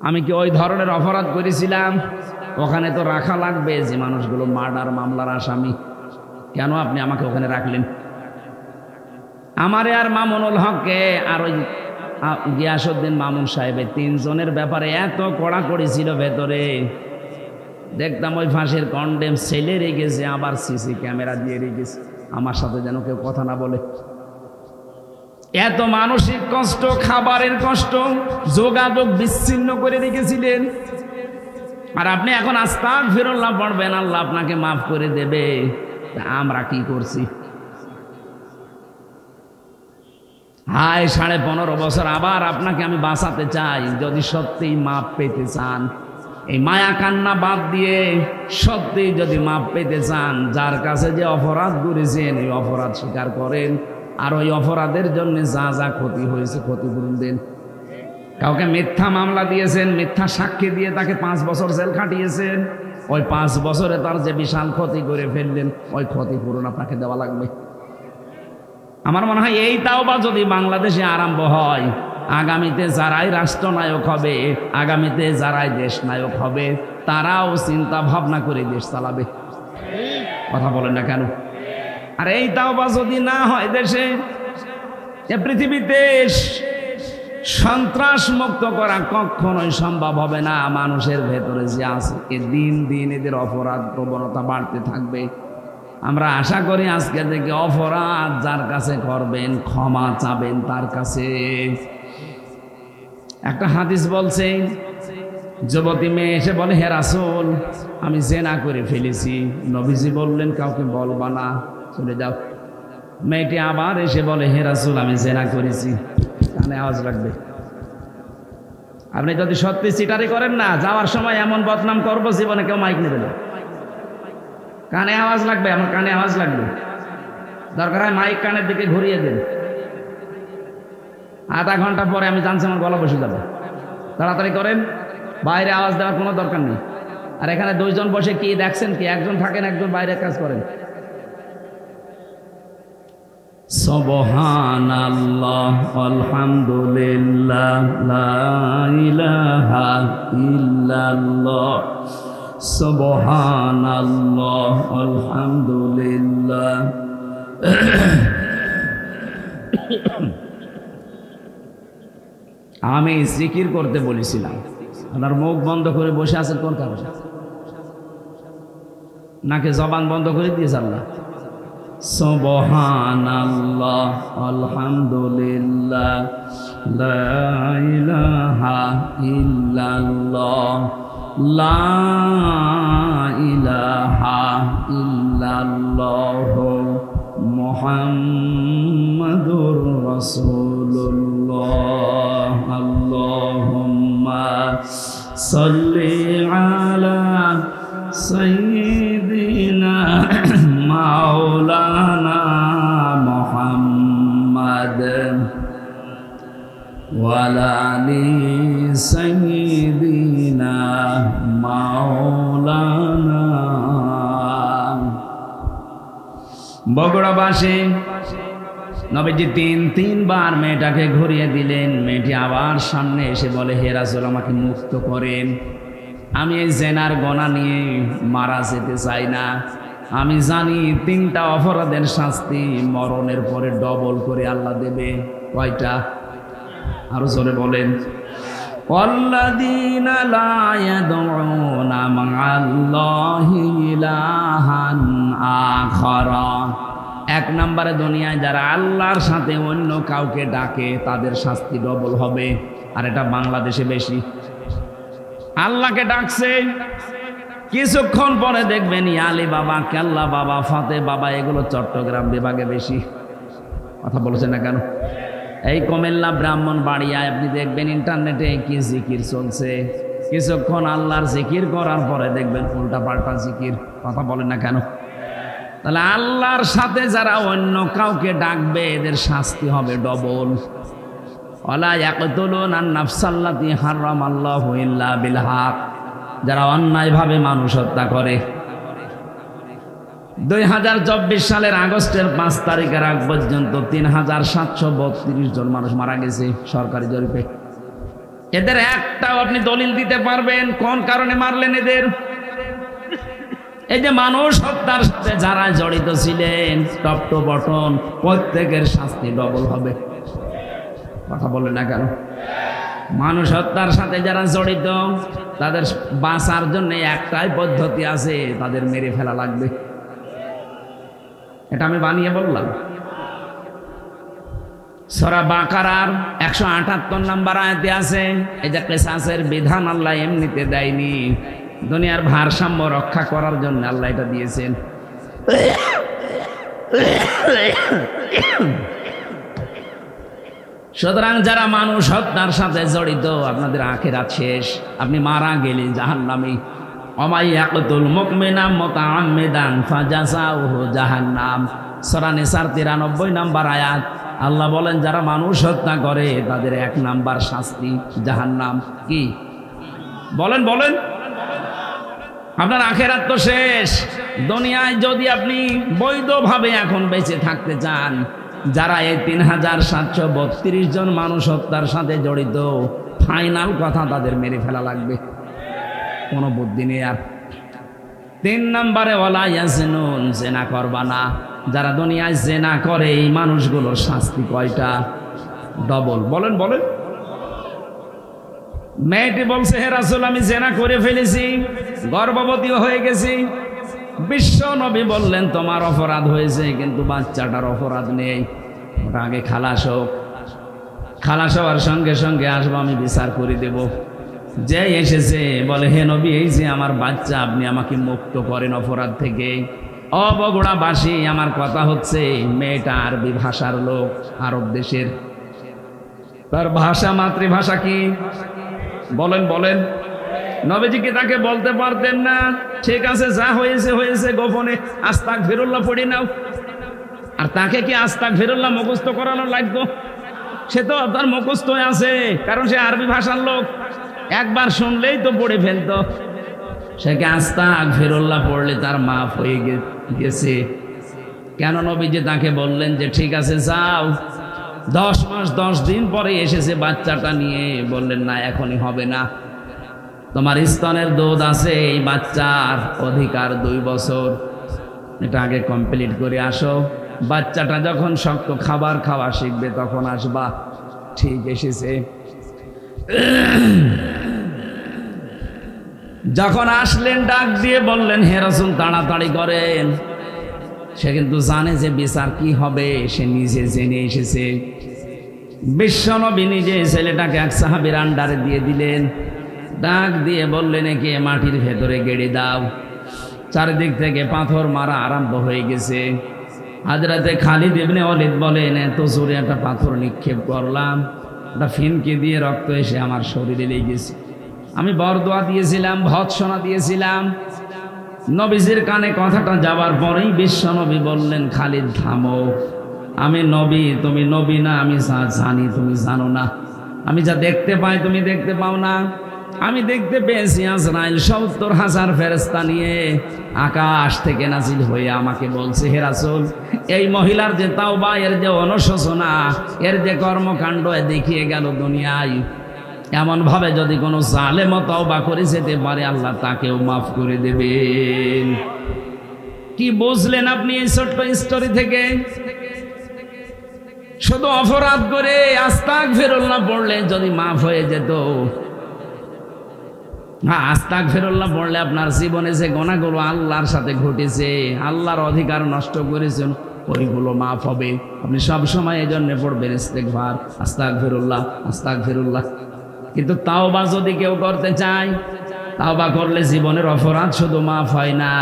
আমি কি ওই ধরনের অপরাধ করেছিলাম? ওখানে তো রাখা লাগবে যে মানুষগুলো মার্ডার মামলার আসামি। কেন আপনি আমাকে ওখানে রাখলেন? আমারে আর মামুনুল হককে আর ওই গিয়াসউদ্দিন মামুন সাহেবের 3 জনের ব্যাপারে এত কড়াকড়ি ছিল ভেতরে, দেখতাম ওই ফাঁসির কন্ডেম সেলে রেখেছে, আবার সিসি ক্যামেরা দিয়ে রেখেছে, আমার সাথে যেন কেউ কথা না বলে। এত মানসিক কষ্ট, খাবারের কষ্ট, যোগাযোগ বিচ্ছিন্ন করে রেখেছিলেন। আর আপনি এখন আস্তাগফিরুল্লাহ পড়বেন, আল্লাহ আপনাকে মাফ করে দেবে। আমরা কি করছি? হায় 15.5 বছর আবার আপনাকে আমি বাঁচাতে চাই। যদি সত্যিই মাপ পেতে চান, এই মায়া কান্না বাদ দিয়ে সত্যিই যদি মাপ পেতে চান, যার কাছে যে অপরাধ করেছেন এই অপরাধ স্বীকার করেন, আর ওই অপরাধের জন্য যা যা ক্ষতি হয়েছে ক্ষতিপূরণ দেন। কাউকে মিথ্যা মামলা দিয়েছেন, মিথ্যা সাক্ষী দিয়ে তাকে 5 বছর জেল খাটিয়েছেন, ওই 5 বছরে তার যে বিশাল ক্ষতি করে ফেললেন, ওই ক্ষতিপূরণ আপনাকে দেওয়া লাগবে। আমার মনে হয় এই তাওবা যদি বাংলাদেশে আরম্ভ হয়, আগামীতে যারাই রাষ্ট্রনায়ক হবে, আগামীতে যারাই দেশ নায়ক হবে, তারাও চিন্তা ভাবনা করে দেশ চালাবে। কথা বলেন না কেন? আর এই তাওবা যদি না হয় দেশে, এ পৃথিবীতে সন্ত্রাস মুক্ত করা কখনোই সম্ভব হবে না। মানুষের ভেতরে যে আছে, দিন দিন এদের অপরাধ প্রবণতা বাড়তে থাকবে। আমরা আশা করি আজকে থেকে অপরাধ যার কাছে করবেন, ক্ষমা চাবেন তার কাছে। একটা হাদিস বলছে, যুবতী মেয়ে এসে বলে, হে রাসূল, আমি জিনা করে ফেলেছি। নবীজি বললেন, কাউকে বলবা না, চলে যাও। মেয়েটি আবার এসে বলে, হে রাসূল, আমি জিনা করেছি। কানে আওয়াজ রাখবে। আপনি যদি সত্যি চিটারি করেন না, যাওয়ার সময় এমন বদনাম করবো জীবনে কেউ মাইক নেবে না। কানে আওয়াজ লাগবে, আমার কানে আওয়াজ লাগবে। দরকার হয় মাইক কানের দিকে ঘুরিয়ে দেন। আধা ঘন্টা পরে আমি জানছি আমার গলা বসে যাবে। তাড়াতাড়ি করেন, বাইরে আওয়াজ দেওয়ার কোনো দরকার নেই। আর এখানে দুইজন বসে কি দেখছেন কি? একজন থাকেন, একজন বাইরে কাজ করেন। সুবহানাল্লাহ আলহামদুলিল্লাহ লা ইলাহা ইল্লাল্লাহ সুবহানাল্লাহ আলহামদুলিল্লাহ। আমি জিকির করতে বলেছিলাম, আপনার মুখ বন্ধ করে বসে আছেন কোন কারণে? নাকি জবান বন্ধ করে দিয়েছে আল্লাহ? সুবহানাল্লাহ আলহামদুলিল্লাহ লা ইলাহা ইল্লাল্লাহ লা ইলাহা ইল্লাল্লাহ মুহাম্মাদুর রাসূলুল্লাহ। আল্লাহুম্মা সাল্লি আলা সাইয়্যিদিনা মাওলানা মুহাম্মাদ ওয়া আলা আলি সাইয়্যিদিনা মাওলানা। বগুড়াবাসী নবীজি তিনবার মেয়েটাকে ঘুরিয়ে দিলেন। মেয়েটি আবার সামনে এসে বলে, হে রাসূল, আমাকে মুক্ত করেন। আমি এই জেনার গোনা নিয়ে মারা যেতে চাই না। আমি জানি 3টা অপরাধের শাস্তি মরণের পরে ডবল করে আল্লাহ দেবে। কয়টা? আরো জোরে বলেন। ওয়াল্লাযীনা লা ইয়াদউনা মা'আল্লাহি ইলাহান আখারা। 1 নম্বরে দুনিয়ায় যারা আল্লাহর সাথে অন্য কাউকে ডাকে তাদের শাস্তি ডবল হবে। আর এটা বাংলাদেশে বেশি। আল্লাহকে ডাকছে, কিছুক্ষণ পরে দেখবেন আলী বাবা, কেল্লা বাবা, ফাতে বাবা, এগুলো চট্টগ্রাম বিভাগে বেশি। কথা বলেছেন না কেন? এই কুমিল্লা ব্রাহ্মণবাড়িয়ায় আপনি দেখবেন ইন্টারনেটে কি জিকির চলছে। কিছুক্ষণ আল্লাহর জিকির করার পরে দেখবেন উল্টা পাল্টা জিকির। কথা বলেন না কেন? তাহলে আল্লাহর সাথে যারা অন্য কাউকে ডাকবে এদের শাস্তি হবে ডবল। ওয়ালা ইয়াকতুলুনা আন-নাফসাল্লাতী হারামাল্লাহু ইল্লা বিল হক। যারা অন্যায়ভাবে মানুষ হত্যা করে। 2024 সালের আগস্টের 5 তারিখের আগ পর্যন্ত 3732 জন মানুষ মারা গেছে সরকারি জরিপে। এদের একটাও আপনি দলিল দিতে পারবেন কোন কারণে মারলেন এদের? এই যে মানুষ হত্যার সাথে যারা জড়িত ছিলেন, টপ টু বটন প্রত্যেকের শাস্তি ডবল হবে। কথা বলে না কেন? মানুষ হত্যার সাথে যারা জড়িত তাদের বাঁচার জন্য একটাই পদ্ধতি আছে, তাদের মেরে ফেলা লাগবে। এটা আমি বানিয়ে বললাম। সূরা বাকারার 178 নম্বর আয়াতে আছে, এই যে কিসাসের বিধান আল্লাহ এমনিতে দেয়নি, দুনিয়ার ভারসাম্য রক্ষা করার জন্য আল্লাহ এটা দিয়েছেন। সুতরাং যারা মানুষ হত্যার সাথে জড়িত, আপনাদের আখিরাত শেষ। আপনি মারা গেলে জাহান্নামী। ওমাই ইয়াকতুল মুমিনা মুতাআম্মিদান ফাজাযাউহু জাহান্নাম। সূরা নিসার 93 নম্বর আয়াত। আল্লাহ বলেন যারা মানুষ হত্যা করে তাদের 1 নাম্বার শাস্তি জাহান্নাম। কি বলেন? বলেন। আপনার আখিরাত তো শেষ। দুনিয়ায় যদি আপনি বৈধভাবে এখন বেঁচে থাকতে চান, যারা এই 3732 জন মানুষ হত্যার সাথে জড়িত, ফাইনাল কথা তাদের মেরে ফেলা লাগবে, কোনো বুদ্ধি নেই আর। 3 নম্বরে ওয়ালা ইয়াজনুন, জেনা করবা না। যারা দুনিয়ায় জেনা করে এই মানুষগুলোর শাস্তি কয়টা? ডবল। বলেন বলেন। মেয়েটি বলছে, হে রাসূল আমি জেনা করে ফেলেছি, গর্ভবতীও হয়ে গেছি। বিশ্ব নবী বললেন তোমার অপরাধ হয়েছে, কিন্তু বাচ্চাটার অপরাধ নেই, ওটা আগে খালাস হোক। খালাস হওয়ার সঙ্গে সঙ্গে আসবো, আমি বিচার করে দেব। যে এসেছে বলে, হে নবী এই যে আমার বাচ্চা, আপনি আমাকে মুক্ত করেন অপরাধ থেকে। অবগুড়াবাসী আমার কথা হচ্ছে, মেয়েটা আরবি ভাষার লোক, আরব দেশের। তার ভাষা মাতৃভাষা কি বলেন বলেন। নবীজিকে তাকে বলতে পারতেন না, ঠিক আছে যা হয়েছে হয়েছে, গোপনে আস্তাগফিরুল্লাহ পড়ে নাও। আর তাকে কি আস্তাগফিরুল্লাহ মুখস্থ করানো লাগতো? সে তো তার মুখস্থ আছে, কারণ সে আরবি ভাষার লোক, একবার শুনলেই তো পড়ে ফেলতো। সে কি আস্তাগফিরুল্লাহ পড়লে তার মাফ হয়ে গেছে? কেন নবীজি তাকে বললেন যে ঠিক আছে যাও। 10 মাস 10 দিন পরে এসেছে বাচ্চাটা নিয়ে, বললেন না এখনই হবে না, তোমার স্তনের দুধ আছে, এই বাচ্চার অধিকার 2 বছর, এটা আগে কমপ্লিট করে আসো। বাচ্চাটা যখন শক্ত খাবার খাওয়া শিখবে তখন আসবা। ঠিক এসেছে। যখন আসলেন ডাক দিয়ে বললেন, হে রাসূল তাড়াতাড়ি করেন। সে কিন্তু জানে যে বিচার কি হবে, সে নিজে জেনে এসেছে। বিশ্বনবী নিজে ছেলেটাকে এক সাহাবীর আন্ডারে দিয়ে দিলেন। ডাক দিয়ে বললেন, একে মাটির ভেতরে গেড়ে দাও। চারিদিক থেকে পাথর মারা আরম্ভ হয়ে গেছে। হযরতে খালিদ ইবনে ওয়ালিদ বলেন, এত জোরে একটা পাথর নিক্ষেপ করলাম, একটা ফিনকি দিয়ে রক্ত এসে আমার শরীরে লেগেছে। আমি বরদোয়া দিয়েছিলাম, ভৎসনা দিয়েছিলাম। নবীজির কানে কথাটা যাবার পরেই বিশ্বনবী বললেন, খালিদ থামো, আমি নবী, তুমি নবী না। আমি যা জানি তুমি জানো না, আমি যা দেখতে পাই তুমি দেখতে পাও না। আমি দেখতে পেয়েছি আজরাইল 70,000 ফেরেশতা নিয়ে আকাশ থেকে নাজিল হয়ে আমাকে বলছে, হে রাসূল এই মহিলার যে তাওবা, এর যে অনুশোচনা, এর যে কর্মকাণ্ড দেখিয়ে গেল দুনিয়ায়, এমন ভাবে যদি কোনো জালেমও তাওবা করে যেতে পারে আল্লাহ তাকেও মাফ করে দেবেন। কি বুঝলেন আপনি এই ছোট্ট স্টোরি থেকে? শুধু অপরাধ করে আস্তাগফিরুল্লাহ পড়লে যদি মাফ হয়ে যেত। হ্যাঁ, আস্তাগফিরুল্লাহ পড়লে আপনার জীবনে যে গুনাহগুলো আল্লাহর সাথে ঘটেছে, আল্লাহর অধিকার নষ্ট করেছেন, ওইগুলো মাফ হবে। আপনি সব সময় এই জন্য পড়বেন ইস্তেগফার, আস্তাগফিরুল্লাহ আস্তাগফিরুল্লাহ। কিন্তু তাওবা যদি কেউ করতে চায়, তাওবা করলে জীবনের অপরাধ শুধু মাফ হয় না,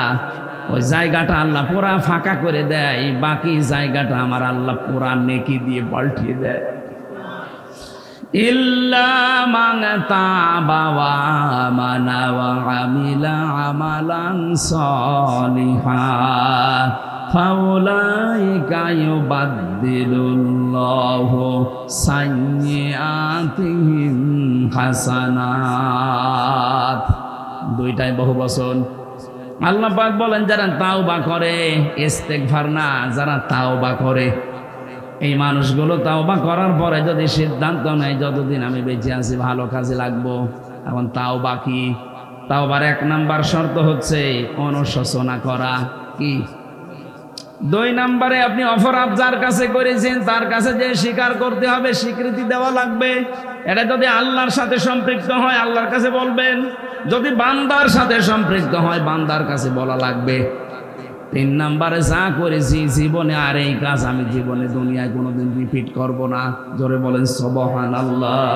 ওই জায়গাটা আল্লাহ পুরা ফাঁকা করে দেয়, বাকি জায়গাটা আমার আল্লাহ পুরা নেকি দিয়ে পাল্টিয়ে দেয়। ইল্লা মান তাবা ওয়া আমানা ওয়া আমিলা আমালান সলিহান ফাউলাইকা ইউবাদদিলুল্লাহু সাইয়্যাতিহিম হাসানাত। দুইটাই বহু বচন। আল্লাহ পাক বলেন, যারা তাওবা করে, ইস্তেগফার না, যারা তাওবা করে, এই মানুষগুলো তাওবা করার পরে যদি সিদ্ধান্ত নেয় যতদিন আমি বেঁচে আছি ভালো কাজে লাগবো। এখন তাওবা কি? তাওবার 1 নাম্বার শর্ত হচ্ছে অনুশোচনা করা। কি? 2 নম্বরে আপনি অপরাধ যার কাছে করেছেন তার কাছে যে স্বীকার করতে হবে, স্বীকৃতি দেওয়া লাগবে। এটা যদি আল্লাহর সাথে সম্পৃক্ত হয় আল্লাহর কাছে বলবেন, যদি বান্দার সাথে সম্পৃক্ত হয় বান্দার কাছে বলা লাগবে। 3 নম্বরে যা করেছি জীবনে আর এই কাজ আমি জীবনে দুনিয়ায় কোনোদিন রিপিট করব না। জোরে বলেন সুবহানাল্লাহ।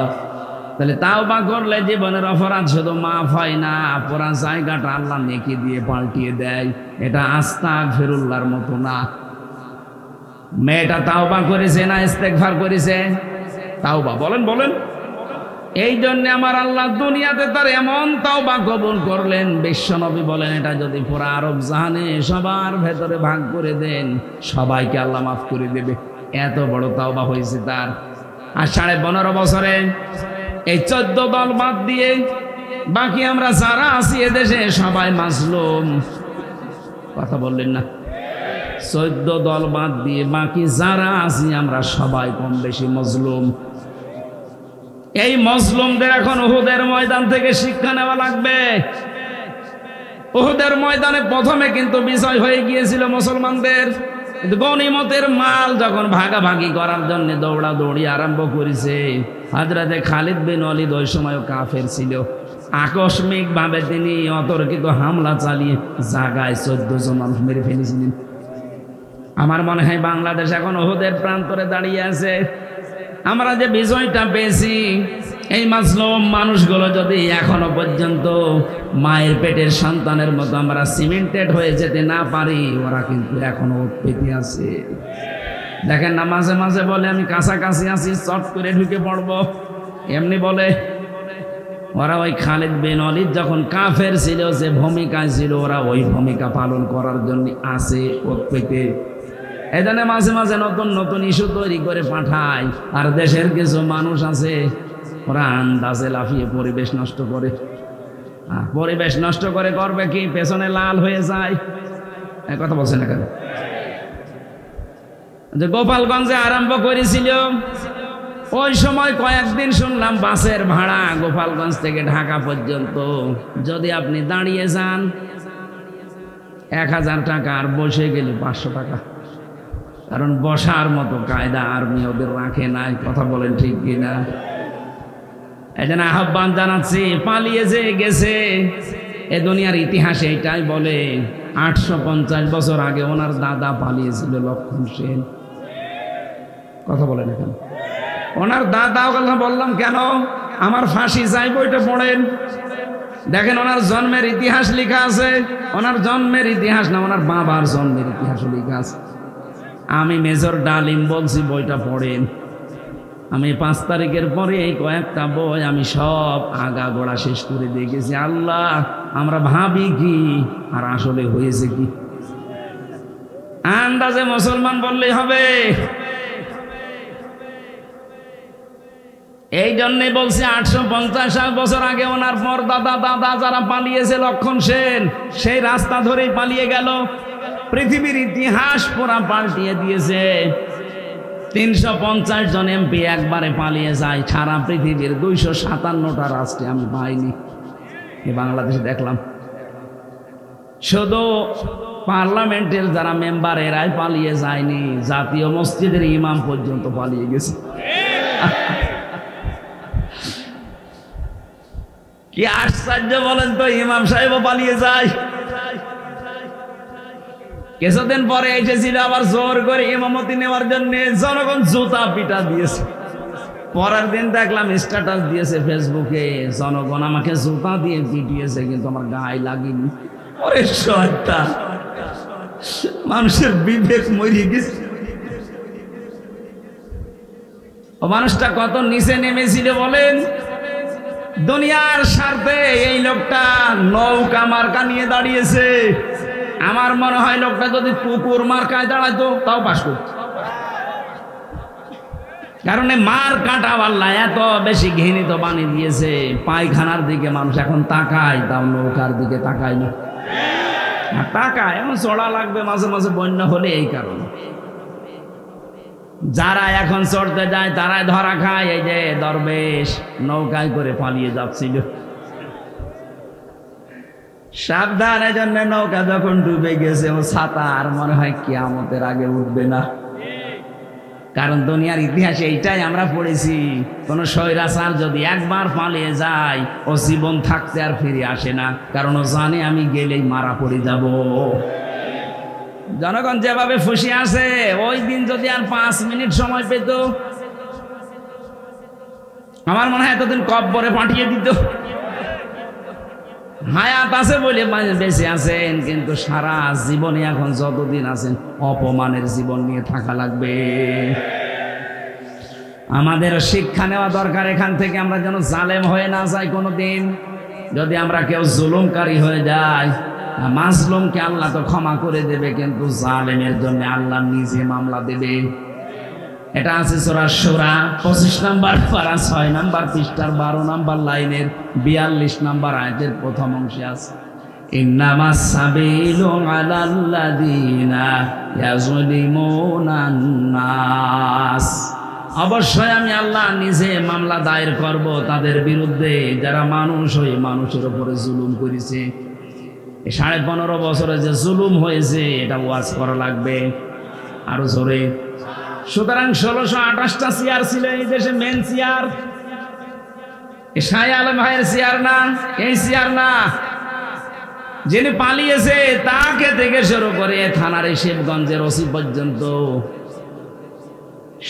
তাহলে তাওবা করলে জীবনের অপরাধ শুধু মাফ হয় না, পুরা জায়গাটা আল্লাহ নেকি দিয়ে পাল্টিয়ে দেয়। এটা আস্তাগফিরুল্লাহর মতো না। মেয়েটা তাওবা করেছে না ইস্তেগফার করেছে? তাওবা। বলেন বলেন। এই জন্য আমার আল্লাহ দুনিয়াতে তার এমন তাওবা কবুল করলেন, বিশ্বনবী বলেন এটা যদি পুরা আরব জাহানে সবার ভেতরে ভাগ করে দেন সবাইকে আল্লাহ মাফ করে দেবে। এত বড় তাওবা হয়েছে তার। আর 15.5 বছরে এই 14 দল বাদ দিয়ে বাকি আমরা যারা আছি এদেশে সবাই মাজলুম। কথা বললেন না? 14 দল বাদ দিয়ে বাকি যারা আছি আমরা সবাই কম বেশি মজলুম। এই মজলুমদের এখন উহুদের ময়দান থেকে শিক্ষা নেওয়া লাগবে। উহুদের ময়দানে প্রথমে কিন্তু বিজয় হয়ে গিয়েছিল মুসলমানদের, কিন্তু গনিমতের মাল যখন ভাগাভাগি করার জন্য দৌড়াদৌড়ি আরম্ভ করেছে, হযরতে খালিদ বিন ওয়ালিদ ওই সময় কাফের ছিল। আকস্মিক ভাবে তিনি অতর্কিত হামলা চালিয়ে জায়গায় 14 জন মানুষ মেরে ফেলেছিলেন। আমার মনে হয় বাংলাদেশ এখন উহুদের প্রান্তরে দাঁড়িয়ে আছে। আমরা যে বিজয়টা পেয়েছি, এই মাজলুম মানুষগুলো যদি এখনো পর্যন্ত মায়ের পেটের সন্তানের মতো আমরা সিমেন্টেড হয়ে যেতে না পারি, ওরা কিন্তু এখনো পেতে আছে। দেখেন না, মাঝে মাঝে বলে আমি কাছাকাছি আছি, চট করে ঢুকে পড়বো, এমনি বলে। ওরা ওই খালিদ বিন ওয়ালিদ যখন কাফের ছিল, যে ভূমিকায় ছিল, ওরা ওই ভূমিকা পালন করার জন্য আছে পেতে। এই জন্য মাঝে মাঝে নতুন নতুন ইস্যু তৈরি করে পাঠায়। আর দেশের কিছু মানুষ আছে, ওরা আন্দাজে লাফিয়ে পরিবেশ নষ্ট করে। পরিবেশ নষ্ট করে করবে কি, পেছনে লাল হয়ে যায়। কথা বলছে না কেন? যে গোপালগঞ্জে আরম্ভ করেছিল, ওই সময় কয়েকদিন শুনলাম বাসের ভাড়া গোপালগঞ্জ থেকে ঢাকা পর্যন্ত যদি আপনি দাঁড়িয়ে যান 1000 টাকা, আর বসে গেলে 500 টাকা। কারণ বসার মতো কায়দা আর্মি ওদের রাখে নাই। কথা বলেন ঠিক কিনা? এই জন্য আহ্বান জানাচ্ছি, পালিয়ে যে গেছে, এ দুনিয়ার ইতিহাসে এটাই বলে 850 বছর আগে ওনার দাদা পালিয়েছিল, লক্ষণ সেন। কথা বলেন এখন, ওনার দাদাও কথা বললাম কেন, আমার ফাঁসি চাই বইটা পড়েন, দেখেন ওনার জন্মের ইতিহাস লেখা আছে। ওনার জন্মের ইতিহাস না, ওনার বাবার জন্মের ইতিহাস লেখা আছে। আমি মেজর ডালিম বলছি, বইটা পড়েন। আমি 5 তারিখের পরে এই কয়েকটা বই আমি সব আগা গোড়া শেষ করে দিয়ে গেছি। আল্লাহ, আমরা ভাবি কি আর আসলে হয়েছে কি? আন্দাজে মুসলমান বললেই হবে। এই জন্যই বলছি 850 বছর আগে ওনার পর দাদা দাদা যারা পালিয়েছে, লক্ষণ সেন সেই রাস্তা ধরেই পালিয়ে গেল। পৃথিবীর ইতিহাস পুরা পাল্টিয়ে দিয়েছে। 350 জন এমপি একবারে পালিয়ে যায়। সারা পৃথিবীর 257টা রাষ্ট্রে আমি পাইনি, বাংলাদেশে দেখলাম। শুধু পার্লামেন্টের যারা মেম্বার এরাই পালিয়ে যায়নি, জাতীয় মসজিদের ইমাম পর্যন্ত পালিয়ে গেছে। কি আশ্চর্য বলেন তো, ইমাম সাহেবও পালিয়ে যায়। কিছুদিন পরে এসেছিল আবার জোর করে ইমামতি নেওয়ার জন্য, জনগণ জুতা পিটা দিয়েছে। পরের দিন দেখলাম স্ট্যাটাস দিয়েছে ফেসবুকে, জনগণ আমাকে জুতা দিয়ে পিটিয়েছে কিন্তু আমার গায়ে লাগেনি। ওরে শয়তান, মানুষের বিবেক মরিয়ে গেছে। ও মানুষটা কত নিচে নেমেছিল বলেন। দুনিয়ার স্বার্থে এই লোকটা নৌকা মার্কা নিয়ে দাঁড়িয়েছে। আমার মনে হয় লোকটা যদি কুকুর মার্কায় দাঁড়াইতো তাও পাস করত। কারণ মার কাটা আল্লাহ এত বেশি ঘৃণিত বানিয়ে দিয়েছে, পায়খানার দিকে মানুষ এখন তাকায়, তাও নৌকার দিকে তাকায় না। তাকায় এমন চড়া লাগবে মাঝে মাঝে বন্যা হলে। এই কারণে যারা এখন চড়তে যায় তারাই ধরা খায়। এই যে দরবেশ নৌকায় করে পালিয়ে যাচ্ছিল, সাবধান। এই জন্য নৌকা যখন ডুবে গেছে, ও ছাতা আর মনে হয় কিয়ামতের আগে উঠবে না। কারণ দুনিয়ার ইতিহাসে এইটাই আমরা পড়েছি, কোন স্বৈরাচার যদি একবার পালিয়ে যায়, ও জীবন থাকতে আর ফিরে আসে না। কারণ ও জানে আমি গেলেই মারা পড়ে যাব। জনগণ যেভাবে ফুসি আছে, ওই দিন যদি আর 5 মিনিট সময় পেত, আমার মনে হয় এতদিন কব্বরে পাঠিয়ে দিত। হায়াত আছে বলে বেঁচে আছেন, কিন্তু সারা জীবনে এখন যতদিন আছেন অপমানের জীবন নিয়ে থাকা লাগবে। আমাদের শিক্ষা নেওয়া দরকার এখান থেকে, আমরা যেন জালেম হয়ে না যাই কোনোদিন। যদি আমরা কেউ জুলুমকারী হয়ে যায়, মাজলুমকে আল্লাহ তো ক্ষমা করে দেবে, কিন্তু জালেমের জন্য আল্লাহ নিজে মামলা দেবে। এটা আছে সূরা শুরা 25 নম্বর পারা 6 নম্বর পৃষ্ঠার 12 নম্বর লাইনের 42 নম্বর আয়াতের প্রথম অংশে আছে। ইন্নামাস সাবিলু আলাল্লাযীনা ইয়াযলিমুনান নাস, অবশ্যই আমি আল্লাহ নিজে মামলা দায়ের করব তাদের বিরুদ্ধে যারা মানুষ হয়ে মানুষের উপরে জুলুম করেছে। 15.5 বছরে যে জুলুম হয়েছে এটা ওয়াজ করা লাগবে আরো জোরে। সুতরাং 1628টা চেয়ার ছিল এই দেশে, মেন চেয়ার শাহ আলম ভাইয়ের চেয়ার না, এই চেয়ার না। যিনি পালিয়েছে তাকে থেকে শুরু করে থানার শিবগঞ্জের ওসি পর্যন্ত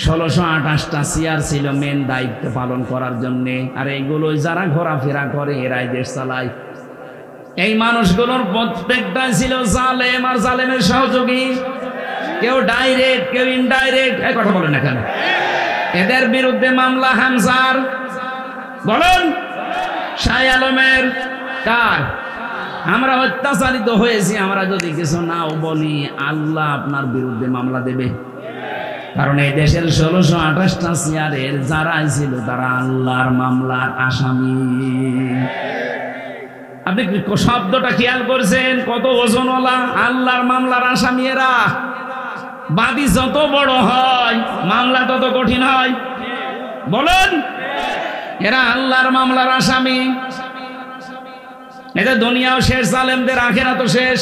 1628টা চেয়ার ছিল মেন দায়িত্ব পালন করার জন্য। আর এইগুলো যারা ঘোরাফেরা করে এরাই দেশ চালায়। এই মানুষগুলোর প্রত্যেকটাই ছিল জালেম আর জালেমের সহযোগী, কেউ ডাইরেক্ট কেউ ইনডাইরেক্ট। এই কথা বলেন না কেন? এদের বিরুদ্ধে মামলা হামজার বলেন, শাহ আলমের, কার? আমরা অত্যাচারিত হয়েছি, আমরা যদি কিছু নাও বলি আল্লাহ আপনার বিরুদ্ধে মামলা দেবে। কারণ এই দেশের 1628টা চেয়ারের যারা ছিল তারা আল্লাহর মামলার আসামি। আপনি শব্দটা খেয়াল করছেন? কত ওজনওয়ালা! আল্লাহর মামলার আসামি এরা। বাদী যত বড় হয় মামলা তত কঠিন হয়। বলেন, এরা আল্লাহর মামলার আসামি। এদের দুনিয়াও শেষ, জালেমদের আখিরাতও শেষ।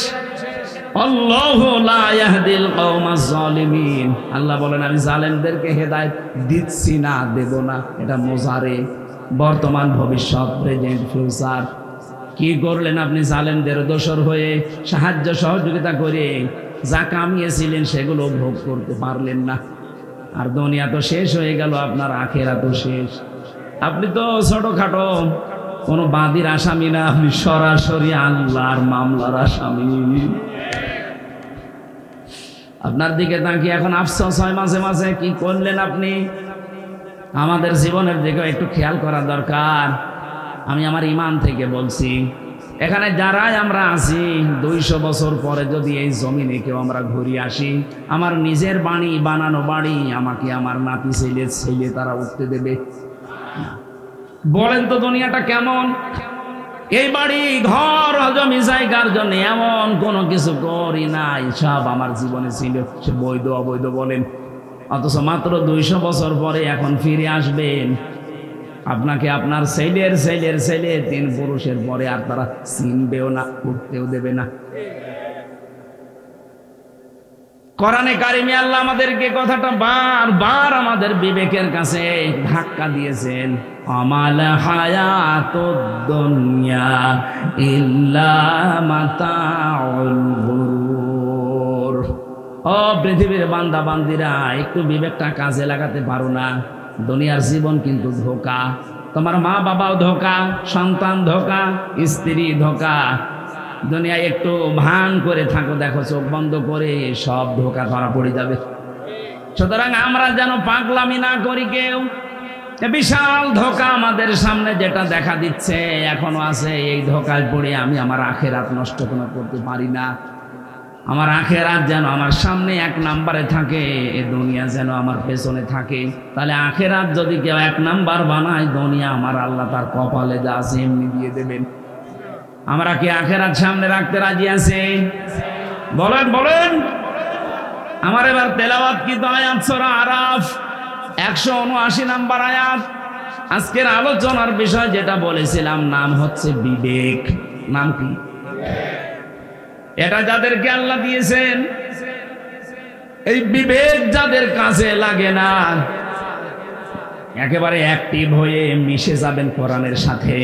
আল্লাহু লা ইয়াহদিল কওমাজ জালিমিন। আল্লাহ বলেন আমি জালেমদেরকে হেদায়েত দিচ্ছি না, দেব না। এটা মোজারে, বর্তমান, ভবিষ্যৎ, প্রেজেন্ট, ফিউচার। কি করলেন আপনি? জালেমদের দোসর হয়ে সাহায্য সহযোগিতা করে যা কামিয়েছিলেন সেগুলো ভোগ করতে পারলেন না। আর দুনিয়া তো শেষ হয়ে গেল, আপনার আখিরাতও শেষ। আপনি তো ছোটখাটো কোন বাদীর আসামি না, আপনি সরাসরি আল্লাহর মামলার আসামি। আপনার দিকে তাকিয়ে এখন আফসোস হয় মাঝে মাঝে, কি করলেন আপনি? আমাদের জীবনের দিকে একটু খেয়াল করা দরকার। আমি আমার ইমান থেকে বলছি, এখানে যারাই আমরা আছি 200 বছর পরে যদি এই জমিনে কেউ আমরা ঘুরে আসি, আমার নিজের বাড়ি, বানানো বাড়ি, আমাকে আমার নাতি ছেলে তারা উঠতে দেবে? বলেন তো দুনিয়াটা কেমন? এই বাড়ি ঘর জমি জায়গার জন্য এমন কোনো কিছু করি নাই, সব আমার জীবনে ছিল, সে বৈধ অবৈধ বলেন। অথচ মাত্র 200 বছর পরে এখন ফিরে আসবেন, আপনাকে আপনার ছেলের 3 পুরুষের পরে আর তারা চিনবেও না, উঠতেও দেবে না। কোরআনে কারিমে আল্লাহ আমাদেরকে কথাটা বারবার আমাদের বিবেকের কাছে ধাক্কা দিয়েছেন। আমাল হায়াতুদ দুনিয়া ইল্লা মাতাউল গুরুর। ও পৃথিবীর বান্দা বান্দিরা, একটু বিবেকটা কাজে লাগাতে পারো না? দুনিয়ার জীবন কিন্তু ধোঁকা। তোমার মা বাবাও ধোঁকা, সন্তান ধোঁকা, স্ত্রী ধোঁকা। দুনিয়ায় একটু ভান করে থাকো, দেখো চোখ বন্ধ করে সব ধোঁকা ধরা পড়ে যাবে। সুতরাং আমরা যেন পাগলামি না করি কেউ। বিশাল ধোঁকা আমাদের সামনে যেটা দেখা দিচ্ছে এখনো আছে, এই ধোঁকায় পড়ে আমি আমার আখিরাত নষ্ট করতে পারি না। আমার আখিরাত যেন আমার সামনে 1 নম্বরে থাকে, এই দুনিয়া যেন আমার পেছনে থাকে। তাহলে আখিরাত যদি কেউ 1 নম্বর বানায়, দুনিয়া আমার আল্লাহ তার কপালে যা আছে এমনি দিয়ে দেবেন। আমরা কি আখিরাত সামনে রাখতে রাজি আছি? বলেন বলেন। আমার এবার তেলাওয়াত কি আয়াত সূরা আরাফ 179 নম্বর আয়াত। আজকের আলোচনার বিষয় যেটা বলেছিলাম, নাম হচ্ছে বিবেক। নাম কি? এটা যাদেরকে আল্লাহ দিয়েছেন, এই বিবেক যাদের কাছে লাগে না, একেবারে অ্যাক্টিভ হয়ে মিশে যাবেন কোরআনের সাথে।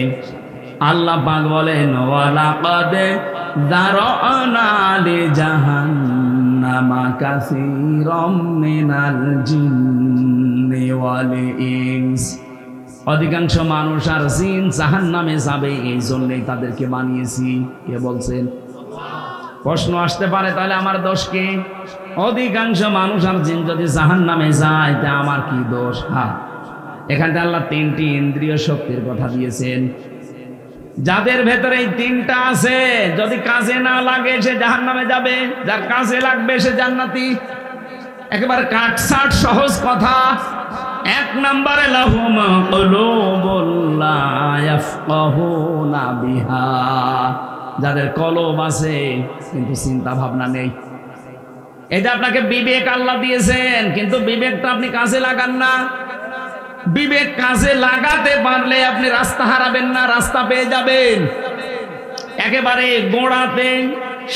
আল্লাহ পাক বলেন, ওয়ালাকাদ যারানা লিজাহান্নামা কাসীরাম মিনাল জিন্নি ওয়াল ইনস। অধিকাংশ মানুষ আর জিন জাহান্নামে যাবে, এই জন্যই তাদেরকে বানিয়েছি। কে বলছেন? প্রশ্ন আসতে পারে, তাহলে আমার দোষ কি? অধিকাংশ মানুষ আর জিন যদি জাহান্নামে যায়, তা আমার কি দোষ? হ্যাঁ, এখানে আল্লাহ 3টি ইন্দ্রিয় শক্তির কথা দিয়েছেন। যাদের ভেতরে এই 3টা আছে, যদি কাজে না লাগে সে জাহান্নামে যাবে, যার কাজে লাগবে সে জান্নাতি। একেবারে কাটছাট সহজ কথা। 1 নম্বরে লাহুম কুলুবুল লা ইয়াফকাহুনা বিহা, যাদের কলব আছে কিন্তু চিন্তা ভাবনা নেই। এই যে আপনাকে বিবেক আল্লাহ দিয়েছেন, কিন্তু বিবেকটা আপনি কাজে লাগান না। বিবেক কাজে লাগাতে পারলে আপনি রাস্তা হারাবেন না, রাস্তা পেয়ে যাবেন। একেবারে গোড়াতে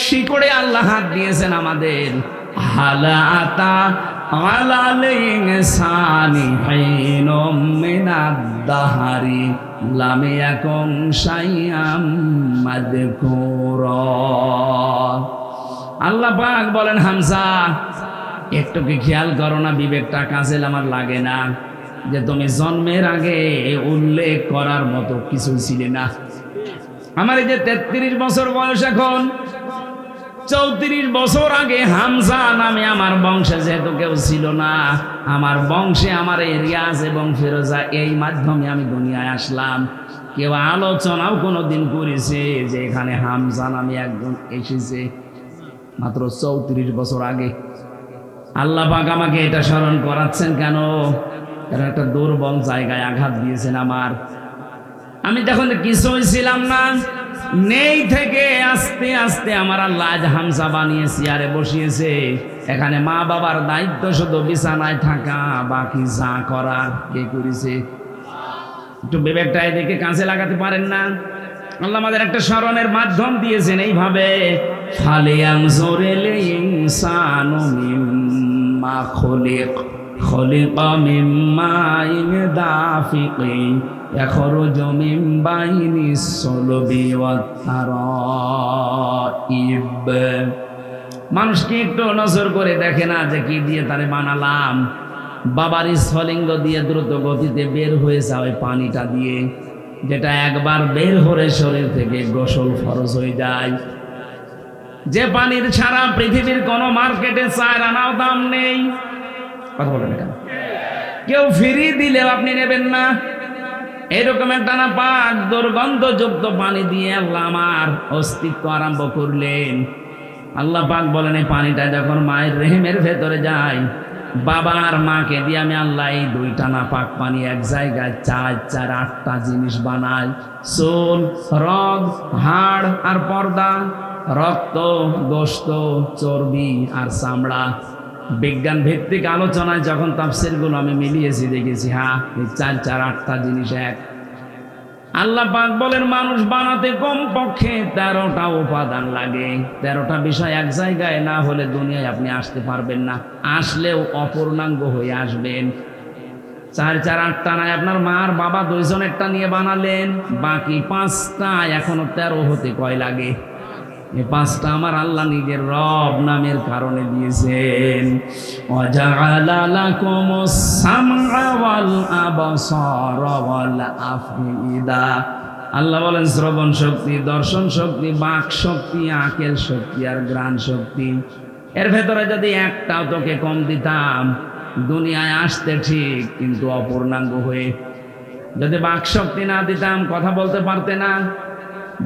শিকড়ে আল্লাহ হাত দিয়েছেন আমাদের। হালাতা আলাল ইনসানি হিনুম মিনাদ দাহরি লাম ইয়াকুন শাইআম মাযকুরা। আল্লাহ পাক বলেন, হামজা একটু কি খেয়াল করো না, বিবেকটা কাজে আমার লাগে না যে তুমি জন্মের আগে উল্লেখ করার মতো কিছু ছিলে না। আমার এই যে 33 বছর বয়স, এখন 34 বছর আগে হামজা নামে আমার বংশে যেহেতু কেউ ছিল না, আমার বংশে আমার এই রিয়াজ এবং ফিরোজা এই মাধ্যমে আমি দুনিয়ায় আসলাম। কেউ আলোচনাও কোনোদিন করেছে যে এখানে হামজা নামে একজন এসেছে? মাত্র 34 বছর আগে। আল্লাহ পাক আমাকে এটা স্মরণ করাচ্ছেন কেন? কারণ একটা দুর্বল জায়গায় আঘাত দিয়েছেন আমার। আমি তখন কিছুই ছিলাম না, নেই থেকে আস্তে আস্তে আমার আল্লাহ আজ হামজা বানিয়ে চেয়ারে বসিয়েছে। এখানে মা বাবার দায়িত্ব শুধু বিছানায় থাকা, বাকি যা করার কে করেছে? একটু বিবেকটা এদিকে কাজে লাগাতে পারেন না? আল্লাহ আমাদের একটা স্মরণের মাধ্যম দিয়েছেন এইভাবে, ফালিয়ানজুরিল ইনসানু মিম্মা খুলিক খুলিকা মিন মাইন দাফিকিন ইয়াখরুজু মিন বাইনিস সুলবি ওয়াত তারাইব। মানুষকে একটু নজর করে দেখে না যে কি দিয়ে তারে বানালাম? বাবার স্ফলিঙ্গ দিয়ে দ্রুত গতিতে বের হয়ে যাওয়া পানিটা দিয়ে, যেটা একবার বের হলে শরীর থেকে গোসল ফরজ হয়ে যায়। যে পানির ছাড়া পৃথিবীর কোন মার্কেটে 4 আনাও দাম নেই। কথা বলেন কেন? কেউ ফ্রি দিলেও আপনি নেবেন না। এরকম একটা না পাক দুর্গন্ধযুক্ত পানি দিয়ে আল্লাহ আমার অস্তিত্ব আরম্ভ করলেন। আল্লাহ পাক বলেন, এই পানিটা যখন মায়ের রেহেমের ভেতরে যায়, বাবা আর মাকে দিয়ে আমি আল্লাহ এই 2টা না পাক পানি এক জায়গায় 4 8টা জিনিস বানাই। চুল, রগ, হাড় আর পর্দা, রক্ত, গোশত, চর্বি আর চামড়া। বিজ্ঞান ভিত্তিক আলোচনায় যখন তাফসীরগুলো আমি মিলিয়েছি, দেখেছি হ্যাঁ এই 4 8টা জিনিস এক। আল্লাহ পাক বলেন, মানুষ বানাতে কমপক্ষে 13টা উপাদান লাগে। 13টা বিষয় এক জায়গায় না হলে দুনিয়ায় আপনি আসতে পারবেন না। আসলেও অপূর্ণাঙ্গ হয়ে আসবেন। 4 8টা নাই, আপনার মা আর বাবা 2জনেরটা নিয়ে বানালেন, বাকি 5টা এখনো 13 হতে কয় লাগে? এই 5টা আমার আল্লাহ নিজের রব নামের কারণে দিয়েছেন। ওয়াজআলা লাকুমুস সামআ ওয়াল আবসারা ওয়াল আফইদা। আল্লাহ বলেন, শ্রবণ শক্তি, দর্শন শক্তি, বাক শক্তি, আকেল শক্তি আর ঘ্রাণ শক্তি, এর ভেতরে যদি একটাও তোকে কম দিতাম, দুনিয়ায় আসতে ঠিক কিন্তু অপূর্ণাঙ্গ হয়ে। যদি বাক শক্তি না দিতাম, কথা বলতে পারতে না।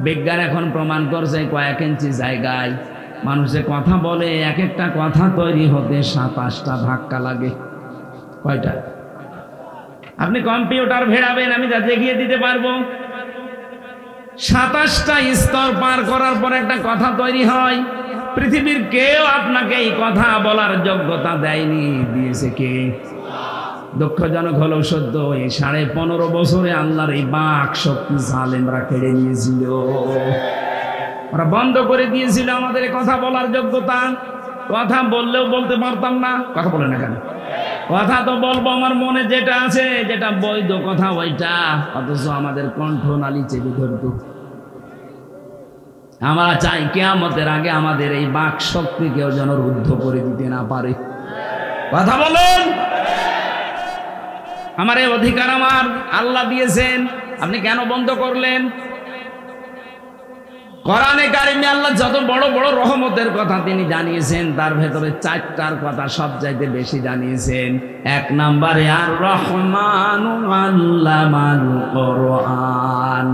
বিজ্ঞান এখন প্রমাণ করছে কয়েক ইঞ্চি জায়গায় মানুষে কথা বলে, এক একটা কথা তৈরি হতে 27টা ধাক্কা লাগে। কয়টা? আপনি কম্পিউটার ভেড়াবেন, আমি যা দেখিয়ে দিতে পারবো। 27টা স্তর পার করার পর একটা কথা তৈরি হয়। পৃথিবীর কেউ আপনাকে এই কথা বলার যোগ্যতা দেয়নি। দিয়েছে কে? দুঃখজনক হলেও সত্য, এই 15.5 বছরে আল্লাহর এই বাক শক্তি জালেমরা কেড়ে নিয়েছিল। ওরা বন্ধ করে দিয়েছিল আমাদের কথা বলার যোগ্যতা। কথা বললেও বলতে পারতাম না। কথা বলে না কেন? কথা তো বলবো আমার মনে যেটা আছে, যেটা বৈধ কথা ওইটা, অথচ আমাদের কণ্ঠনালী চেপে ধরত। আমরা চাই কিয়ামতের আগে আমাদের এই বাক শক্তি কেউ যেন রুদ্ধ করে দিতে না পারে। কথা বলেন। আমার এই অধিকার আমার আল্লাহ দিয়েছেন, আপনি কেন বন্ধ করলেন? কোরআনে কারিমে আল্লাহ যত বড় বড় রহমতের কথা তিনি জানিয়েছেন, তার ভেতরে 4টার কথা সবচাইতে বেশি জানিয়েছেন। 1 নম্বরে আর রহমানু আল্লামাল কোরআন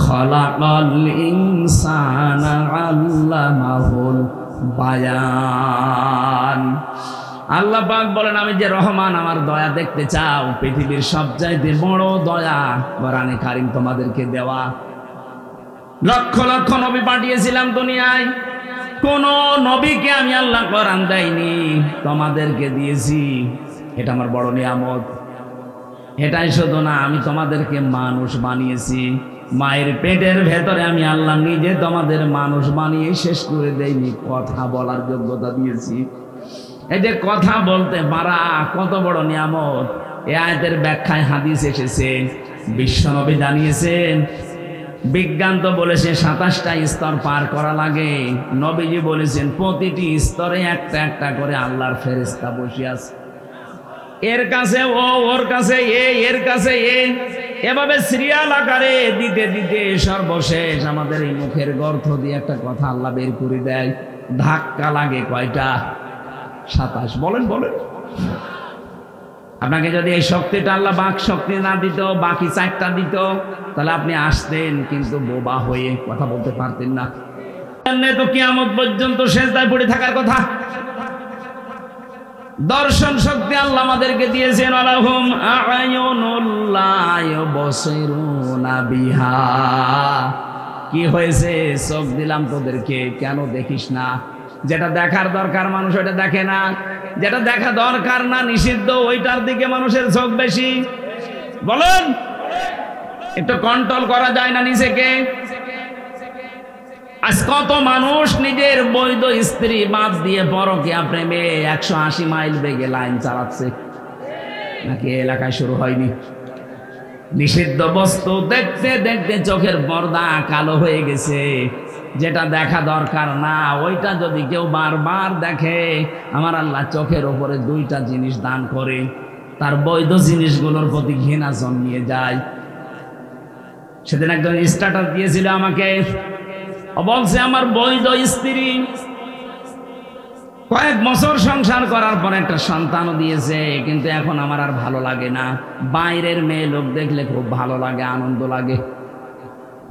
খলাকাল ইনসানা আল্লামাহুল বায়ান। আল্লাহ পাক বলেন, আমি যে রহমান, আমার দয়া দেখতে চাও, পৃথিবীর সবচাইতে বড় দয়া কোরআনে কারিম তোমাদেরকে দেওয়া। লক্ষ লক্ষ নবী পাঠিয়েছিলাম দুনিয়ায়, কোন নবীকে আমি আল্লাহ কোরআন দেয়নি, তোমাদেরকে দিয়েছি। এটা আমার বড় নিয়ামত। এটাই শুধু না, আমি তোমাদেরকে মানুষ বানিয়েছি। মায়ের পেটের ভেতরে আমি আল্লাহ নিজে তোমাদের মানুষ বানিয়ে শেষ করে দেইনি, কথা বলার যোগ্যতা দিয়েছি। এই যে কথা বলতে পারা কত বড় নিয়ামত। এই আয়াতের ব্যাখ্যায় হাদিস এসেছে, বিশ্বনবী জানিয়েছেন, বিজ্ঞান তো বলেছে 27টা স্তর পার করা লাগে, নবীজি বলেছেন প্রতিটি স্তরে একটা একটা করে আল্লাহর ফেরেশতা বসে আছে। এর কাছে ও, ওর কাছে এ, এর কাছে এ, এভাবে সিরিয়াল আকারে দিতে দিতে সর্বশেষ আমাদের এই মুখের গর্ত দিয়ে একটা কথা আল্লাহ বের করে দেয়। ধাক্কা লাগে কয়টা? 27। বলেন বলেন। আপনাকে যদি এই শক্তিটা আল্লাহ বাক শক্তি না দিত, বাকি 4টা দিত, তাহলে আপনি আসতেন কিন্তু বোবা হয়ে কথা বলতে পারতেন না। তো কিয়ামত পর্যন্ত সেজদায় পড়ে থাকার কথা। দর্শন শক্তি আল্লাহ আমাদেরকে দিয়েছেন, আলাহুম আ'য়ুনুল লা ইউবসিরুনা বিহা। কি হয়েছে? চোখ দিলাম তোদেরকে, কেন দেখিস না? যেটা দেখার দরকার মানুষ ওটা দেখে না, যেটা দেখা দরকার না, নিষিদ্ধ, ওইটার দিকে মানুষের চোখ বেশি। বলেন, একটু কন্ট্রোল করা যায় না নিজেকে? আজ কত মানুষ নিজের বৈধ স্ত্রী বাদ দিয়ে পরকীয়া প্রেমে 180 মাইল বেগে লাইন চালাচ্ছে। নাকি এলাকায় শুরু হয়নি? নিষিদ্ধ বস্তু দেখতে দেখতে চোখের পর্দা কালো হয়ে গেছে। যেটা দেখা দরকার না ওইটা যদি কেউ বারবার দেখে, আমার আল্লাহ চোখের ওপরে 2টা জিনিস দান করে, তার বৈধ জিনিসগুলোর প্রতি ঘৃণা জন্মিয়ে যায়। সেদিন একজন স্ট্যাটাস দিয়েছিল আমাকে, বলছে আমার বৈধ স্ত্রী কয়েক বছর সংসার করার পর একটা সন্তানও দিয়েছে, কিন্তু এখন আমার আর ভালো লাগে না। বাইরের মেয়ে লোক দেখলে খুব ভালো লাগে, আনন্দ লাগে।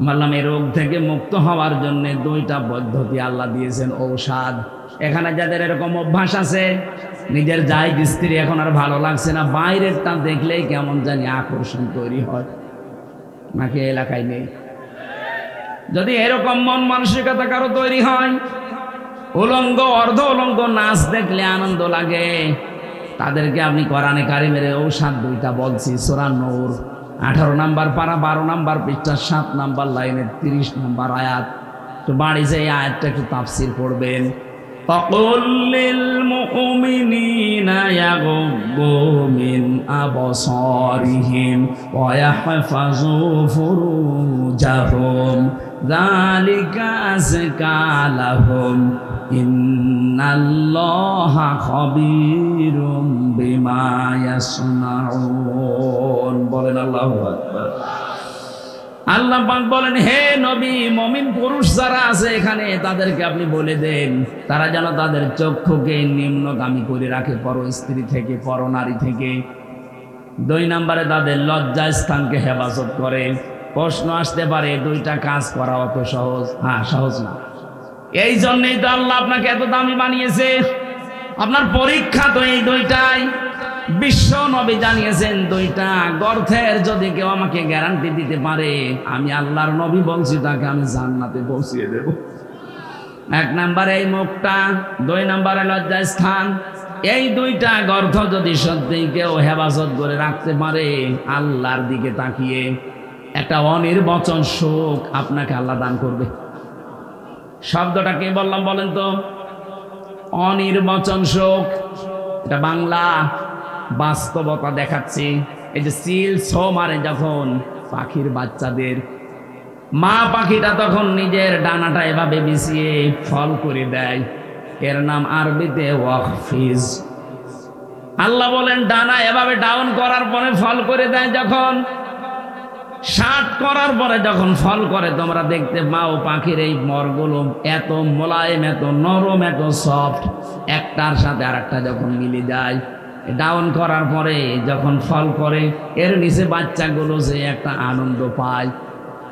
বললাম, এই রোগ থেকে মুক্ত হওয়ার জন্য 2টা পদ্ধতি আল্লাহ দিয়েছেন, ঔষধ। এখানে যাদের এরকম অভ্যাস আছে, নিজের জায়েজ স্ত্রী এখন আর ভালো লাগছে না, বাইরেরটা দেখলেই কেমন জানি আকর্ষণ তৈরি হয়, নাকি এলাকায় নেই? যদি এরকম মন মানসিকতা কারো তৈরি হয়, উলঙ্গ অর্ধ উলঙ্গ নাচ দেখলে আনন্দ লাগে, তাদেরকে আপনি কোরআনে কারিমের ঔষধ 2টা বলছি। সূরা নূর 18 নম্বর পারা 12 নম্বর পৃষ্ঠা 7 নম্বর লাইনের 30 নম্বর আয়াত। তো বাড়ি যে এই আয়াতটা একটু তাফসীর করবেন। فَقُلْ لِلْمُؤْمِنِينَ يَغُضُّوا مِنْ أَبْصَارِهِمْ وَيَحْفَظُوا فُرُوجَهُمْ ذَلِكَ أَزْكَى لَهُمْ إِنَّ اللَّهَ خَبِيرٌ بِمَا يَصْنَعُونَ। বলেন আল্লাহু আকবার। আল্লাহ পাক বলেন, হে নবী, মুমিন পুরুষ যারা আছে এখানে তাদেরকে আপনি বলে দেন, তারা যেন তাদের চক্ষুকে নিম্নগামী করে রাখে পর স্ত্রী থেকে, পর নারী থেকে। 2 নম্বরে তাদের লজ্জা স্থানকে হেফাজত করে। প্রশ্ন আসতে পারে, 2টা কাজ করা অত সহজ? হ্যাঁ, সহজ না। এই জন্যই তো আল্লাহ আপনাকে এত দামি বানিয়েছে। আপনার পরীক্ষা তো এই 2টাই। বিশ্ব নবী জানিয়েছেন 2টা গর্থের যদি কেউ আমাকে গ্যারান্টি দিতে পারে, আমি আল্লাহর নবী বলছি, তাকে আমি জান্নাতে পৌঁছিয়ে দেব। 1 নম্বরে এই মুখটা, 2 নম্বরে লজ্জা স্থান। এই 2টা গর্থ যদি সত্যি কেউ হেফাজত করে রাখতে পারে, আল্লাহর দিকে তাকিয়ে একটা অনির্বচন সুখ আপনাকে আল্লাহ দান করবে। শব্দটা কে বললাম বলেন তো? অনির্বচন সুখ। এটা বাংলা, বাস্তবতা দেখাচ্ছি। এই যে সিল ছো মারে যখন পাখির বাচ্চাদের, মা পাখিটা তখন নিজের ডানাটা এভাবে বিছিয়ে ফল করে দেয়, এর নাম আরবিতে ওয়াকফিজ। আল্লাহ বলেন, ডানা এভাবে ডাউন করার পরে ফল করে দেয়, যখন 60 করার পরে যখন ফল করে, তোমরা দেখতে পাও পাখির এই মরগুলো এত মোলায়েম, এত নরম, এত সফট, একটার সাথে আরেকটা যখন মিলে যায়, ডাউন করার পরে যখন ফল করে, এর নিচে বাচ্চাগুলো যে একটা আনন্দ পায়,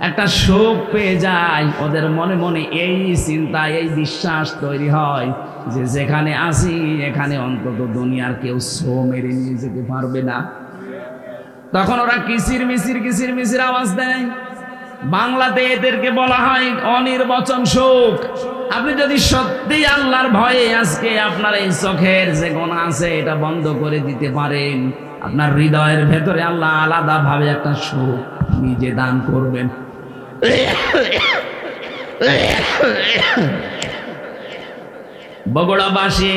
একটা সুখ পেয়ে যায়, ওদের মনে মনে এই চিন্তা, এই বিশ্বাস তৈরি হয় যে যেখানে আসি এখানে অন্তত দুনিয়ার কেউ ছো মেরে নিয়ে যেতে পারবে না। তখন ওরা কিচির মিচির আওয়াজ দেয়, বাংলাতে এদেরকে বলা হয় অনির্বচন সুখ। আপনি যদি সত্যি আল্লাহর ভয়ে আজকে আপনার এই চোখের যে গোনা আছে এটা বন্ধ করে দিতে পারেন, আপনার হৃদয়ের ভেতরে আল্লাহ আলাদা ভাবে একটা সুখ নিজে দান করবেন। বগুড়াবাসী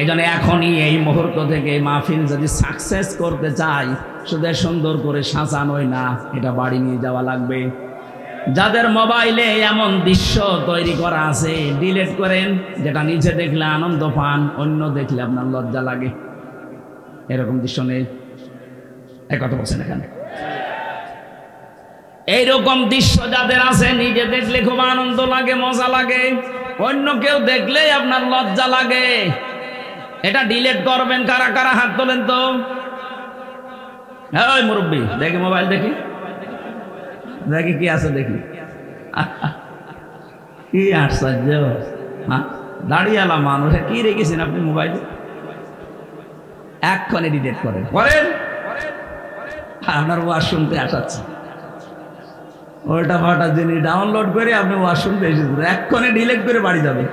এজন্য এখনই এই মুহূর্ত থেকে মাহফিল যদি সাকসেস করতে চাই, শুধু সুন্দর করে সাজানোই না, এটা বাড়ি নিয়ে যাওয়া লাগবে। যাদের মোবাইলে এমন দৃশ্য তৈরি করা আছে ডিলিট করেন, যেটা নিচে দেখলে আনন্দ পান, অন্য দেখলে আপনার লজ্জা লাগে। এরকম দৃশ্য নেই, এক কথা বলছেন এখানে। এইরকম দৃশ্য যাদের আছে নিজে দেখলে খুব আনন্দ লাগে, মজা লাগে, অন্য কেউ দেখলে আপনার লজ্জা লাগে। এটা ডিলিট করবেন। কারা কারা হাত তোলেন তো? ওই মুরব্বী, দেখি মোবাইল, দেখি দেখি কি আছে, দেখি। কি আশ্চর্য, দাঁড়িয়ালা মানুষ, কি রেখেছেন আপনি মোবাইলে? এক্ষণে ডিলিট করেন। আপনার ওয়াজ শুনতে আসাচ্ছে, ওটা ফাটা জিনিস ডাউনলোড করে আপনি ওয়াজ শুনতে এসেছেন, এক্ষণে ডিলিট করে বাড়ি যাবে।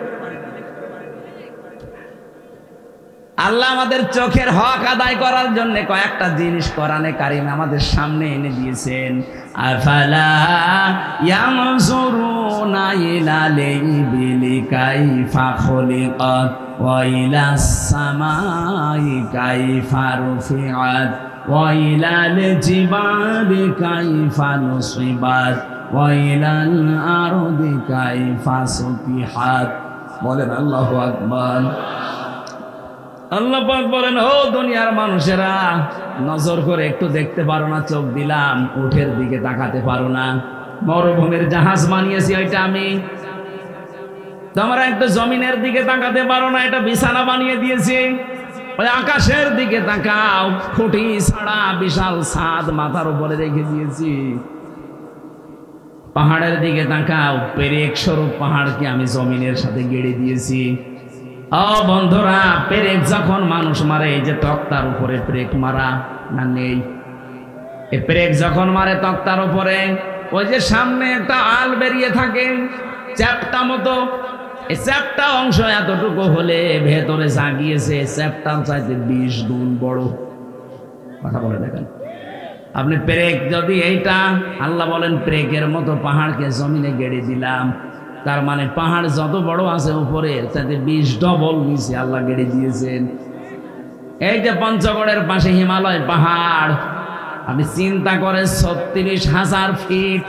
আল্লাহ আমাদের চোখের হক আদায় করার জন্য কয়েকটা জিনিস কোরআনে কারিমে আমাদের সামনে এনে দিয়েছেন। আফালা ইয়ানজুরুনা ইলাল ইবিলি কাইফা খুলিকাত ওয়া ইলাস সামাই কাইফা রুফিআত ওয়া ইলাল জিবালি কাইফা নুসিবাত ওয়া ইলাল আরদি কাইফা সুতিহাত। বলেন আল্লাহু আকবার। আল্লাহ পাক বলেন, ও দুনিয়ার মানুষেরা, নজর করে একটু দেখতে পারো না? চোখ দিলাম, উঠের দিকে তাকাতে পারো না? মরুভূমির জাহাজ বানিয়েছি ওইটা আমি। তোমরা একটু জমিনের দিকে তাকাতে পারো না? এটা বিছানা বানিয়ে দিয়েছি। ওই আকাশের দিকে তাকাও, খুঁটি ছাড়া বিশাল ছাদ মাথার উপরে রেখে দিয়েছি। পাহাড়ের দিকে তাকাও, পেরেক স্বরূপ পাহাড়কে আমি জমিনের সাথে গেড়ে দিয়েছি। ও বন্ধুরা, পেরেক যখন মানুষ মারে, এই যে তক্তার উপরে পেরেক মারা না নেই? এই পেরেক যখন মারে তক্তার উপরে, ওই যে সামনে একটা আল বেরিয়ে থাকে চ্যাপটা মতো, এই চ্যাপটা অংশ এতটুকু হলে ভেতরে জাগিয়েছে চ্যাপটার চাইতে 20 গুণ বড়। কথা বলে দেখেন আপনি। পেরেক যদি এইটা, আল্লাহ বলেন পেরেকের মতো পাহাড়কে জমিনে গেড়ে দিলাম, তার মানে পাহাড় যত বড় আছে উপরে তাতে 20 ডবল নিচে আল্লাহ গেড়ে দিয়েছেন। এই যে পঞ্চগড়ের পাশে হিমালয় পাহাড়, আপনি চিন্তা করেন 36,000 ফিট,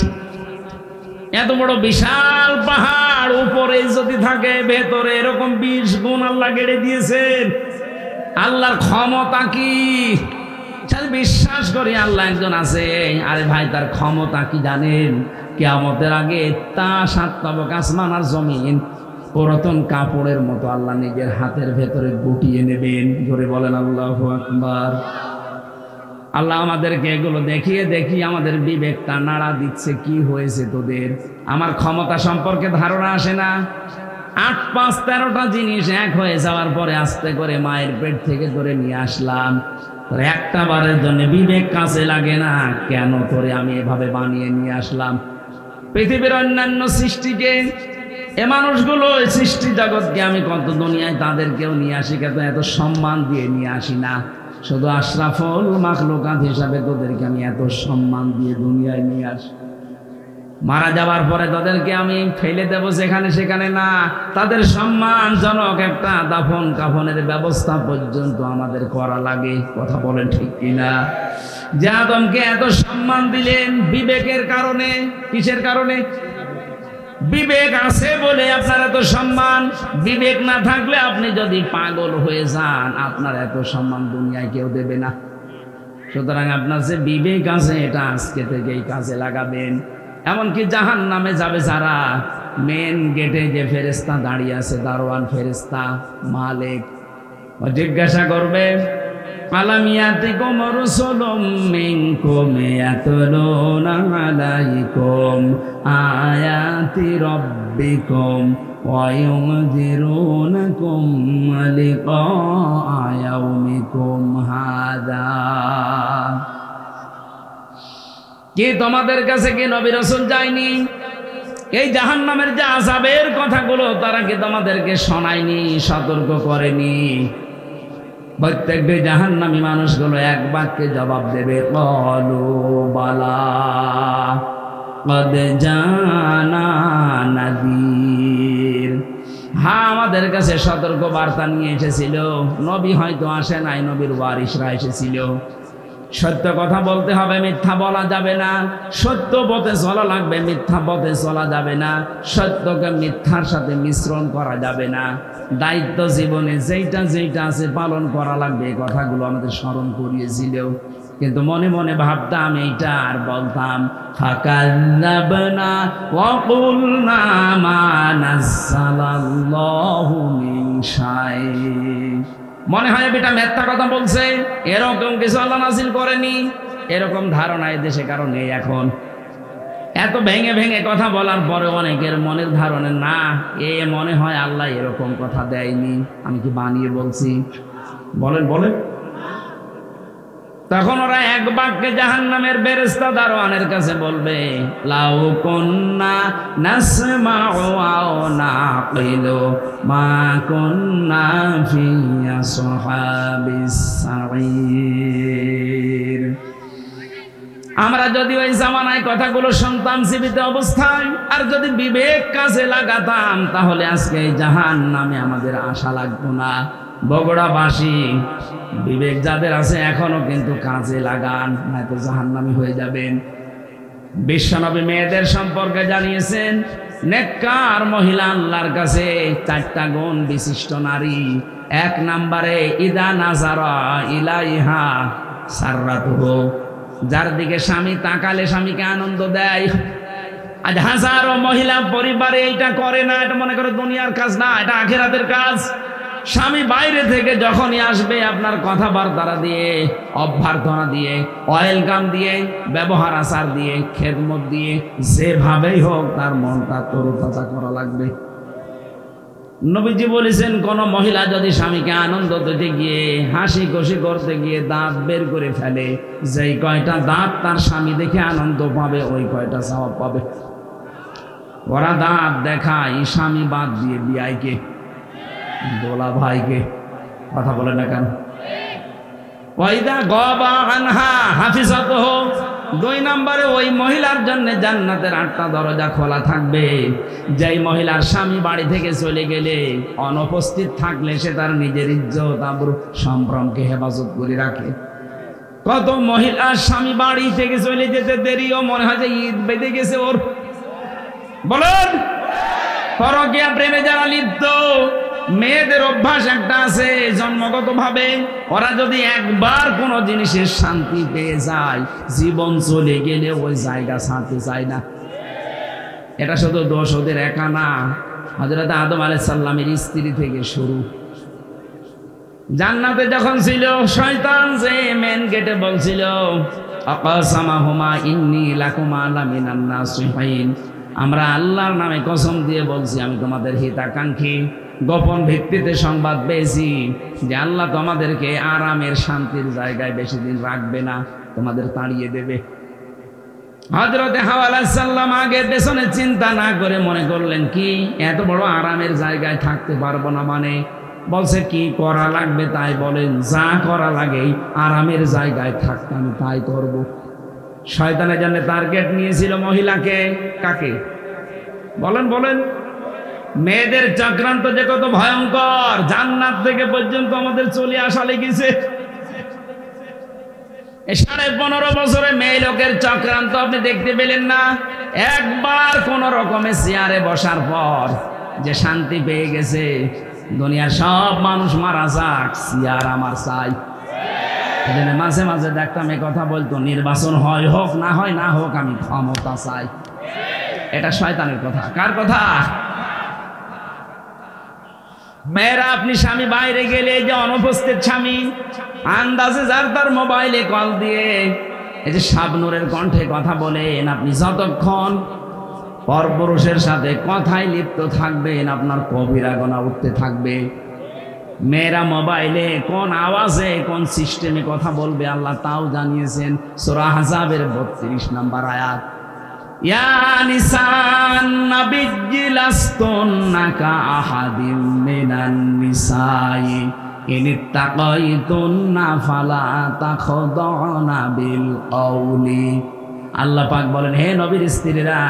এত বড় বিশাল পাহাড় উপরে যদি থাকে, ভেতরে এরকম 20 গুণ আল্লাহ গেড়ে দিয়েছেন। আল্লাহর ক্ষমতা কি! বিশ্বাস করি আল্লাহ একজন আছে। আরে ভাই, তার ক্ষমতা কি জানেন? কিয়ামতের আগে তা 7 তবক আসমান আর জমিন পুরাতন কাপড়ের মতো আল্লাহ নিজের হাতের ভেতরে গুটিয়ে নেবেন। জোরে বলেন আল্লাহু আকবার। আল্লাহ আমাদেরকে এগুলো দেখিয়ে দেখিয়ে আমাদের বিবেকটা নাড়া দিচ্ছে। কি হয়েছে তোদের? আমার ক্ষমতা সম্পর্কে ধারণা আসে না? 8, 5, 13টা জিনিস এক হয়ে যাওয়ার পরে আস্তে করে মায়ের পেট থেকে ধরে নিয়ে আসলাম। তোর একটা বারের জন্য বিবেক কাছে লাগে না? কেন তোরে আমি এভাবে বানিয়ে নিয়ে আসলাম? পৃথিবীর অন্যান্য সৃষ্টিকে, এ মানুষগুলো সৃষ্টি জগৎকে আমি কত দুনিয়ায় তাদেরকেও নিয়ে আসি, কিন্তু এত সম্মান দিয়ে নিয়ে আসি না। শুধু আশরাফুল মাখলুকাত হিসাবে তোদেরকে আমি এত সম্মান দিয়ে দুনিয়ায় নিয়ে আসি। মারা যাবার পরে তাদেরকে আমি ফেলে দেব যেখানে সেখানে না, তাদের সম্মানজনক একটা দাফন কাফনের ব্যবস্থা পর্যন্ত আমাদের করা লাগে। কথা বলেন ঠিক কিনা? যে আদমকে এত সম্মান দিলেন বিবেকের কারণে। কিসের কারণে? বিবেক আছে বলে আপনার এত সম্মান। বিবেক না থাকলে আপনি যদি পাগল হয়ে যান, আপনার এত সম্মান দুনিয়ায় কেউ দেবে না। সুতরাং আপনার যে বিবেক আছে এটা আজকে থেকেই কাজে লাগাবেন। এমনকি জাহান্নামে যাবে যারা, মেন গেটে যে ফেরেশতা দাঁড়িয়ে আছে, দারোয়ান ফেরেশতা মালিক, ও জিজ্ঞাসা করবে, আলাম ইয়াতিকুম রাসূলুম মিনকুম ইয়াতলুনা আলাইকুম আয়াতি রাব্বিকুম ওয়া ইউনযিরুনাকুম লিকা ইয়াউমিকুম হাযা। কি তোমাদের কাছে কি নবী রাসূল যায়নি? এই জাহান্নামের যে আযাবের কথাগুলো তারা কি তোমাদেরকে শোনায়নি, সতর্ক করেনি? প্রত্যেকটি জাহান্নামী মানুষগুলো এক বাক্যে জবাব দেবে, ক্বালু বালা কদ জানা নাযীর। হ্যাঁ, আমাদের কাছে সতর্ক বার্তা নিয়ে এসেছিল। নবী হয়তো আসে নাই, নবীর ওয়ারিসরা এসেছিল। সত্য কথা বলতে হবে, মিথ্যা বলা যাবে না। সত্য পথে চলা লাগবে, মিথ্যা পথে চলা যাবে না। সত্যকে মিথ্যার সাথে মিশ্রণ করা যাবে না। দায়িত্ব জীবনে যেইটা যেইটা আছে পালন করা লাগবে, এই কথাগুলো আমাদের স্মরণ করিয়েছিল। কিন্তু মনে মনে ভাবতাম এইটা আর বলতাম, ফাকাল্লাবনা ওয়া কুলনা মা নাযালাল্লাহু মিন শাই। মনে হয় বেটা মিথ্যা কথা বলছে, এরকম কিছু আল্লাহ নাযিল করেনি। এরকম ধারণা এই দেশে কারণ নেই। এখন এত ভেঙে ভেঙে কথা বলার পরে অনেকের মনের ধারণা না, এ মনে হয় আল্লাহ এরকম কথা দেয়নি, আমি কি বানিয়ে বলছি? বলেন বলেন। তখন ওরা এক বাক্যে জাহান্নামের বেরেশতা দারোয়ানের কাছে বলবে, লাউ কুন্না নাসমাউ আও নাকিলু মা কুন্না ফি আসহাবিস সাঈর। আমরা যদি ওই জামানায় কথাগুলো শুনতাম জীবিত অবস্থায়, আর যদি বিবেক কাজে লাগাতাম, তাহলে আজকে জাহান্নামে আমাদের আশা লাগতো না। বগুড়াবাসী বিবেক যাদের আছে এখনো কিন্তু কাজে লাগান, নয়তো জাহান্নামী হয়ে যাবেন। বিশ্বনবী মেয়েদের সম্পর্কে জানিয়েছেন, নেককার মহিলা আল্লাহর কাছে 4টা গুণ বিশিষ্ট নারী। 1 নম্বরে ইদা নাজারা ইলাইহা সাররাতুহু, যার দিকে স্বামী তাকালে স্বামীকে আনন্দ দেয়। আজ হাজারো মহিলা পরিবারে এইটা করে না। এটা মনে করে দুনিয়ার কাজ না, এটা আখিরাতের কাজ। স্বামী বাইরে থেকে যখনই আসবে, আপনার কথাবার্তা দিয়ে, অভ্যর্থনা দিয়ে, ওয়েলকাম দিয়ে, ব্যবহার আচার দিয়ে, খেদমত দিয়ে, যেভাবেই হোক তার মনটা তরতাজা করা লাগবে। নবীজি বলেছেন, কোন মহিলা যদি স্বামীকে আনন্দ দিতে গিয়ে, হাসি খুশি করতে গিয়ে দাঁত বের করে ফেলে, যেই কয়টা দাঁত তার স্বামী দেখে আনন্দ পাবে, ওই কয়টা সওয়াব পাবে। ওরা দাঁত দেখায় স্বামী বাদ দিয়ে বিয়াইকে, দোলা ভাইকে। কথা বলে না কেন? ওয়াইদা গাবা আনহা হাফিজাতুহু, 2 নম্বরে ওই মহিলার জন্য জান্নাতের 8টা দরজা খোলা থাকবে। যেই মহিলার স্বামী বাড়ি থেকে চলে গেলে, অনুপস্থিত থাকলে সে তার নিজের ইজ্জত আবরু সম্ভ্রমকে হেফাজত করে রাখে। কত মহিলার স্বামী বাড়ি থেকে চলে যেতে দেরিও মনে হয় যে ঈদ বেঁধে গেছে ওর। বলেন, পরকীয়া প্রেমে যারা লিপ্ত, মেয়েদের অভ্যাস একটা আছে জন্মগত ভাবে, ওরা যদি একবার কোনো জিনিসের শান্তি পেয়ে যায়, জীবন চলে গেলে ওই জায়গা ছাড়তে চায় না। এটা শুধু দোষ ওদের একা না, হযরত আদম আলাইহিস সালামের স্ত্রী থেকে শুরু। জান্নাতে যখন ছিল, শয়তান যে মেন গেটে বলছিল, আকাসামাহুমা ইন্নী লাকুমা লামিনান নাসিহিন, আমরা আল্লাহর নামে কসম দিয়ে বলছি আমি তোমাদের হিতাকাঙ্ক্ষী। গোপন ভিত্তিতে সংবাদ পেয়েছি যে আল্লাহ তোমাদেরকে আরামের শান্তির জায়গায় বেশি দিন রাখবে না, তোমাদের তাড়িয়ে দেবে। হযরতে হাওয়া আলাইহিস সালাম আগে পেছনে চিন্তা না করে মনে করলেন, কি এত বড় আরামের জায়গায় থাকতে পারবো না? মানে বলছে কি করা লাগবে তাই বলেন, যা করা লাগে আরামের জায়গায় থাকতে আমি তাই করব। শয়তানের জন্য টার্গেট নিয়েছিল মহিলাকে। কাকে? বলেন বলেন। মেয়েদের চক্রান্ত যে কত ভয়ঙ্কর, জান্নাত থেকে পর্যন্ত আমাদের চলে আসা লেগেছে। 15.5 বছরে মেয়ে লোকের চক্রান্ত আপনি দেখতে পেলেন না? একবার কোন রকমে চেয়ারে বসার পর যে শান্তি পেয়ে গেছে, দুনিয়ার সব মানুষ মারা যাক, চেয়ার আমার চাই। এজন্য মাঝে মাঝে দেখতাম এ কথা বলতো, নির্বাচন হয় হোক, না হয় না হোক, আমি ক্ষমতা চাই। এটা শয়তানের কথা। কার কথা? মেয়েরা, আপনি স্বামী বাইরে গেলে, যে অনুপস্থিত স্বামী, আন্দাজে যার তার মোবাইলে কল দিয়ে এই যে শাবনূরের কণ্ঠে কথা বলেন, আপনি যতক্ষণ পরপুরুষের সাথে কথায় লিপ্ত থাকবেন, আপনার কবিরা গুনাহ উঠতে থাকবে। মেয়েরা মোবাইলে কোন আওয়াজে কোন সিস্টেমে কথা বলবে আল্লাহ তাও জানিয়েছেন। সূরা আহজাবের 32 নম্বর আয়াত, ইয়া নিসান নাবিয়্যি লাস্তুন্না কাআহাদিম মিনান নিসাই ইনিত্তাকাইতুন্না ফালা তাখদাউনা বিল কওলি। আল্লাহ পাক বলেন, হে নবীর স্ত্রীরা,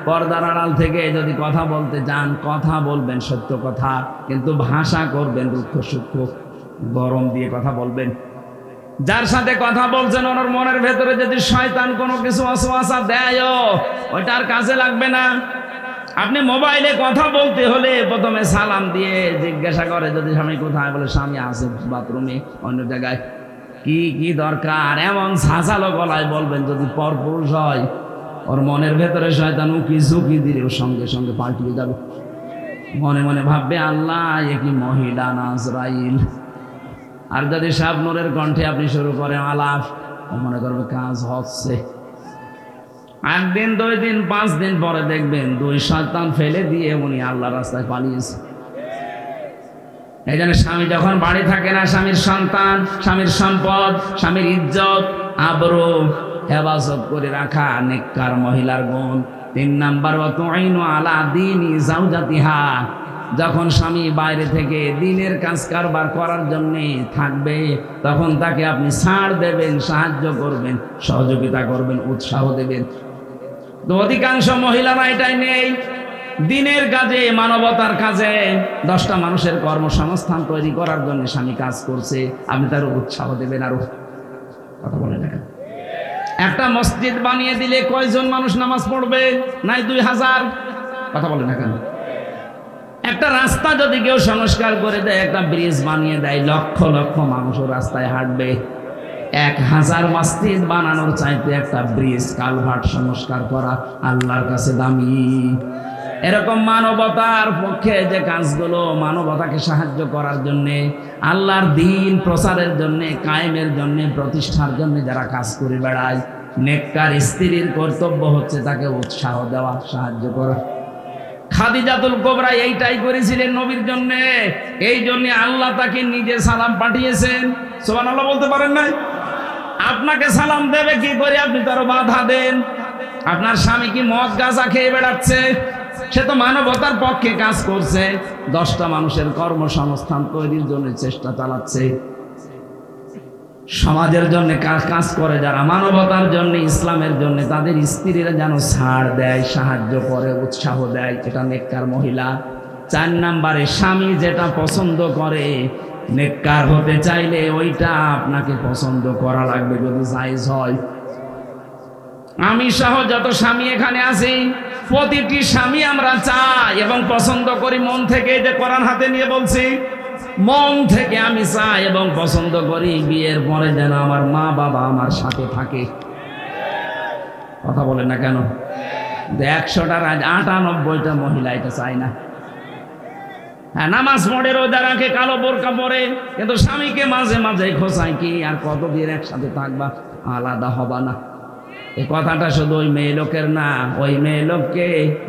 পর্দার আড়াল থেকে যদি কথা বলতে চান, কথা বলবেন সত্য কথা, কিন্তু ভাষা করবেন রুক্ষ সূক্ষ্ম, গরম দিয়ে কথা বলবেন। যার সাথে কথা বলছেন ওনার মনের ভেতরে যদি শয়তান কোনো কিছু ওয়াসওয়াসা দেয়, ওইটার কাজে লাগবে না। আপনি মোবাইলে কথা বলতে হলে প্রথমে সালাম দিয়ে জিজ্ঞাসা করে, যদি স্বামী কোথায়, বলে স্বামী আছে বাথরুমে অন্য জায়গায়, কি কি দরকার, এমন ঝাঁঝালো গলায় বলবেন। যদি পরপুরুষ হয়, ওর মনের ভেতরে শয়তান উকি ঝুঁকি দিলে ওর সঙ্গে সঙ্গে পাল্টিয়ে যাবে। মনে মনে ভাববে, আল্লাহ এ কি মহিলা না আজরাইল। আর যদি শাবনূরের কণ্ঠে আপনি শুরু করেন আলাপ, ও মনে করবে কাজ হচ্ছে। একদিন, 2 দিন, 5 দিন পরে দেখবেন 2 শয়তান ফেলে দিয়ে উনি আল্লাহর রাস্তায় পালিয়েছে। এই জন্য স্বামী যখন বাড়ি থাকে না, স্বামীর সন্তান, স্বামীর সম্পদ, স্বামীর ইজ্জত, আবরু হেফাজত করে রাখা নেককার মহিলার গুণ। 3 নাম্বার, ওয়াতুইনু আলা দীনি যাওজাতিহা। যখন স্বামী বাইরে থেকে দিনের কাজ কারবার করার জন্য থাকবে, তখন তাকে আপনি ছাড় দেবেন, সাহায্য করবেন, সহযোগিতা করবেন, উৎসাহ দেবেন। তো অধিকাংশ মহিলারা এটাই নেই। দিনের কাজে, মানবতার কাজে, 10টা মানুষের কর্মসংস্থান তৈরি করার জন্য স্বামী কাজ করছে, আপনি তার উৎসাহ দেবেন। আরো কথা বলে দেখেন, একটা মসজিদ বানিয়ে দিলে কয়জন মানুষ নামাজ পড়বে? নাই 2000। কথা বলে না কেন? একটা রাস্তা যদি কেউ সংস্কার করে দেয়, একটা ব্রিজ বানিয়ে দেয়, লক্ষ লক্ষ মানুষ রাস্তায় হাঁটবে। 1000 মসজিদ বানানোর চাইতে একটা ব্রিজ, কালভার্ট সংস্কার করা আল্লাহর কাছে দামি। এরকম মানবতার পক্ষে যে কাজগুলো, মানবতাকে সাহায্য করার জন্য, আল্লাহর দ্বীন প্রচারের জন্য, কায়েমের জন্য, প্রতিষ্ঠার জন্য যারা কাজ করে বেড়ায়, নেককার স্ত্রীর কর্তব্য হচ্ছে তাকে উৎসাহ দেওয়া, সাহায্য করা। খাদিজাতুল কুবরা এইটাই করেছিলেন নবীর জন্য। এই জন্য আল্লাহ তাকে নিজে সালাম পাঠিয়েছেন। সুবহানাল্লাহ বলতে পারেন না? আপনাকে সালাম দেবে কি করে? আপনি তার বাধা দেন। আপনার স্বামী কি মদ গাঁজা খেয়ে বেড়াচ্ছে? সে তো মানবতার পক্ষে কাজ করছে, 10টা মানুষের কর্মসংস্থান তৈরির জন্য চেষ্টা চালাচ্ছে। সমাজের জন্য কাজ করে যারা, মানবতার জন্য, ইসলামের জন্য, তাদের স্ত্রীরা যেন ছাড় দেয়, সাহায্য করে, উৎসাহ দেয়। এটা নেককার মহিলা। 4 নাম্বারে, স্বামী যেটা পছন্দ করে, নেককার হতে চাইলে ওইটা আপনাকে পছন্দ করা লাগবে, যদি জায়েজ হয়। আমি সহ যত স্বামী এখানে আছি, প্রতিটি স্বামী আমরা চাই এবং পছন্দ করি মন থেকে। যে কোরআন হাতে নিয়ে বলছি, মন থেকে আমি চাই এবং পছন্দ করি বিয়ের পরে যেন আমার মা বাবা আমার সাথে থাকে। কথা বলে না কেন? 100টার 98টা মহিলা এটা চায় না। হ্যাঁ, নামাজ পড়ে, রোজা রাখে, কালো বোরকা পরে, কিন্তু স্বামীকে মাঝে মাঝে খোঁচায়, কি আর কতদিন একসাথে থাকবা, আলাদা হবা না। এই কথাটা শুধু ওই মেয়ে লোকের না, ওই মেয়ে লোককে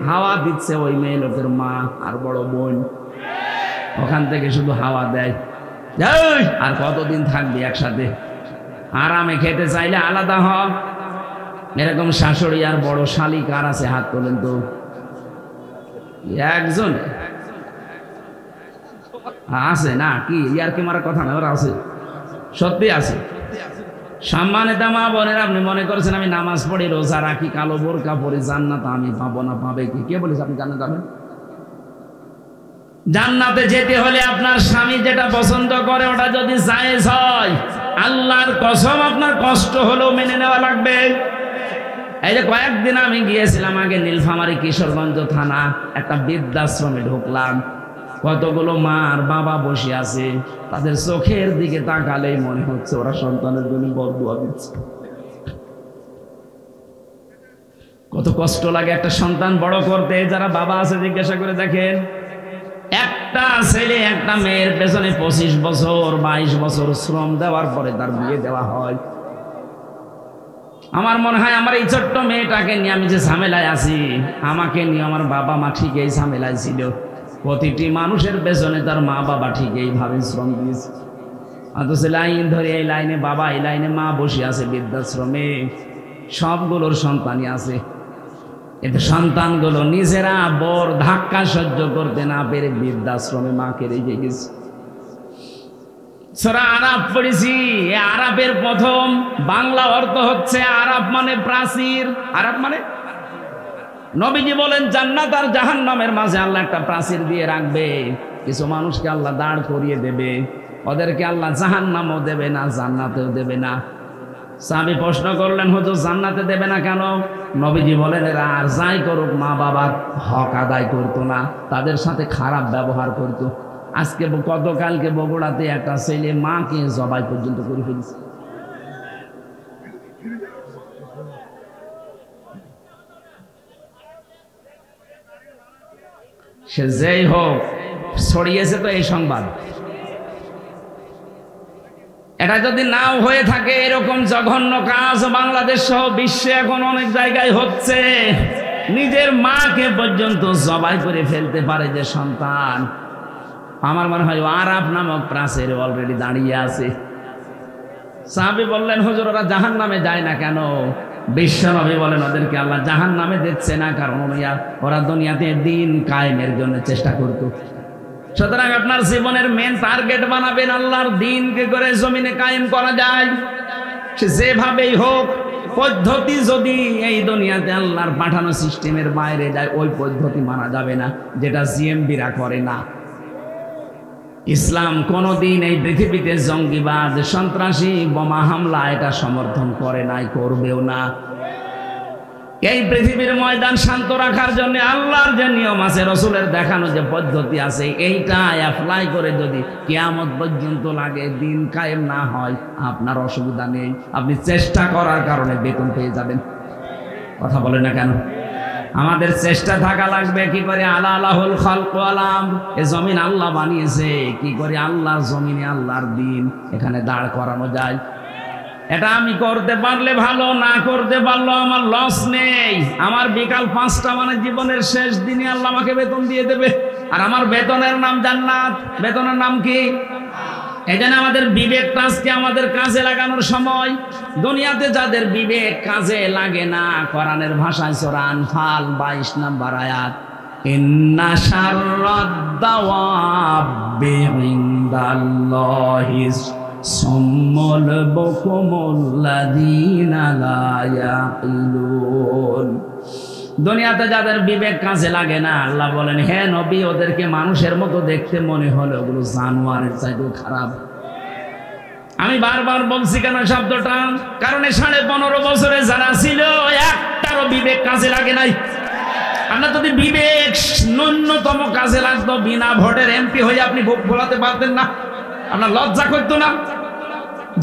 হাওয়া দিচ্ছে ওই মেয়ে লোকের মা আর বড় বোন। ওখান থেকে শুধু হাওয়া দেয়, আর কতদিন থাকবি একসাথে, আরামে খেতে চাইলে আলাদা হ। এরকম শাশুড়ি আর বড় শালি কার আছে? হাত তোলেন তো। একজন আছে না? কি ইয়ার কি মারার কথা না, ওরা আছে, সত্যি আছে। সম্মানিত মা বোনেরা, আপনি মনে করেছেন আমি নামাজ পড়ি, রোজা রাখি, কালো বোরকা পরি, জান্নাত আমি পাবো না? পাবে কি? কে বলেছে আপনি জান্নাত পাবেন? জান্নাতে যেতে হলে আপনার স্বামী যেটা পছন্দ করে ওটা যদি জায়েজ হয়, আল্লাহর কসম আপনার কষ্ট হলেও মেনে নেওয়া লাগবে। এই যে কয়েকদিন আমি গিয়েছিলাম আগে নীলফামারী কিশোরগঞ্জ থানা, একটা বৃদ্ধাশ্রমে ঢুকলাম। কতগুলো মা আর বাবা বসে আছে, তাদের চোখের দিকে তাকালেই মনে হচ্ছে ওরা সন্তানের জন্য বদদুয়া দিচ্ছে। কত কষ্ট লাগে একটা সন্তান বড় করতে। যারা বাবা আছে জিজ্ঞাসা করে দেখেন, একটা ছেলে একটা মেয়ের পেছনে 25 বছর 22 বছর শ্রম দেওয়ার পরে তার বিয়ে দেওয়া হয়। আমার মনে হয় আমার এই ছোট্ট মেয়েটাকে নিয়ে আমি যে ঝামেলায় আছি, আমাকে নিয়ে আমার বাবা মা ঠিক এই ঝামেলায় ছিল। প্রতিটি মানুষের পেছনে তার মা বাবা ঠিক এইভাবে শ্রম দিয়েছে। অথচ লাইন ধরে এই লাইনে বাবা, এই লাইনে মা বসে আছে বৃদ্ধাশ্রমে, সবগুলোর সন্তানই আছে। এতে সন্তানগুলো নিজেরা বড় ধাক্কা সহ্য করতে না পেরে বৃদ্ধাশ্রমে মাকে রেখে গেছে। সূরা আরাফ পড়েছি। আরাফের প্রথম বাংলা অর্থ হচ্ছে আরাফ মানে প্রাচীর। আরাফ মানে নবীজি বলেন জান্নাত আর জাহান্নামের মাঝে আল্লাহ একটা প্রাচীর দিয়ে রাখবে। কিছু মানুষকে আল্লাহ দাঁড় করিয়ে দেবে, ওদেরকে আল্লাহ জাহান্নামও দেবে না, জান্নাতেও দেবে না। সাহাবী প্রশ্ন করলেন, হুজুর জান্নাতে দেবে না কেন? নবীজি বলেন এরা আর যাই করুক মা বাবার হক আদায় করতো না, তাদের সাথে খারাপ ব্যবহার করতো। আজকে গতকালকে বগুড়াতে একটা ছেলে মাকে জবাই পর্যন্ত করে ফেলেছে। সে যেই হোক ছড়িয়েছে তো এই সংবাদ। এটা যদি নাও হয়ে থাকে, এরকম জঘন্য কাজ বাংলাদেশ সহ বিশ্বে এখন অনেক জায়গায় হচ্ছে। নিজের মাকে পর্যন্ত জবাই করে ফেলতে পারে যে সন্তান। আমার মনে হয় আরাফ নামক প্রাচীরে অলরেডি দাঁড়িয়ে আছে। সাহাবী বললেন, হুজুর ওরা জাহান্নামে যায় না কেন? বিশ্বনবী বলেন ওদেরকে আল্লাহ জাহান্নামে দিচ্ছে না, কারণ ওরা দুনিয়াতে দিন কায়েমের জন্য চেষ্টা করত। সুতরাং আপনার জীবনের মেন টার্গেট বানাবেন আল্লাহর দিনকে করে জমিনে কায়েম করা যায়। সে যেভাবেই হোক, পদ্ধতি যদি এই দুনিয়াতে আল্লাহর পাঠানো সিস্টেমের বাইরে যায়, ওই পদ্ধতি মানা যাবে না, যেটা জিএমবিরা করে না। ইসলাম কোনদিন এই পৃথিবীতে জঙ্গিবাদ, সন্ত্রাসী, বোমা হামলা এটা সমর্থন করে নাই, করবেও না। এই পৃথিবীর ময়দান শান্ত রাখার জন্য আল্লাহর যে নিয়ম আছে, রসুলের দেখানো যে পদ্ধতি আছে, এইটা অ্যাপ্লাই করে যদি কিয়ামত পর্যন্ত লাগে, দিন কায়েম না হয়, আপনার অসুবিধা নেই, আপনি চেষ্টা করার কারণে বেতন পেয়ে যাবেন। কথা বলে না কেন? আমাদের চেষ্টা থাকা লাগবে। কি করে আলা আলাহুল খালক ওয়াল আমর, এই জমিন আল্লাহ বানিয়েছে, কি করে আল্লাহর জমিনে আল্লাহর দিন এখানে দাঁড় করানো যায়। এটা আমি করতে পারলে ভালো, না করতে পারলো আমার লস নেই। আমার বিকাল 5টা মানে জীবনের শেষ দিনে আল্লাহ আমাকে বেতন দিয়ে দেবে, আর আমার বেতনের নাম জান্নাত। বেতনের নাম কি? এই জন্য আমাদের বিবেকটা আজকে আমাদের কাজে লাগানোর সময়। দুনিয়াতে যাদের বিবেক কাজে লাগে না, কোরআনের ভাষায় সূরা আনফাল 22 নম্বর আয়াত, ইন্না শাররাদ দাওয়াবি ইনদাল্লাহিস সুম্মুল বুকুমুল লাযীনা লা ইয়াকিলুন। দুনিয়াতে যাদের বিবেক কাজে লাগে না, আল্লাহ বলেন হে নবী ওদেরকে মানুষের মতো দেখতে মনে হলে ওগুলো জানোয়ারের চাইতেও খারাপ। আমি বারবার বলছি কেন শব্দটা, কারণ 15.5 বছরে যারা ছিল একটারও বিবেক কাজে লাগে নাই। আপনার যদি বিবেক ন্যূনতম কাজে লাগতো, বিনা ভোটের এমপি হয়ে আপনি ভোট ফলাতে পারতেন না? আপনার লজ্জা করতো না?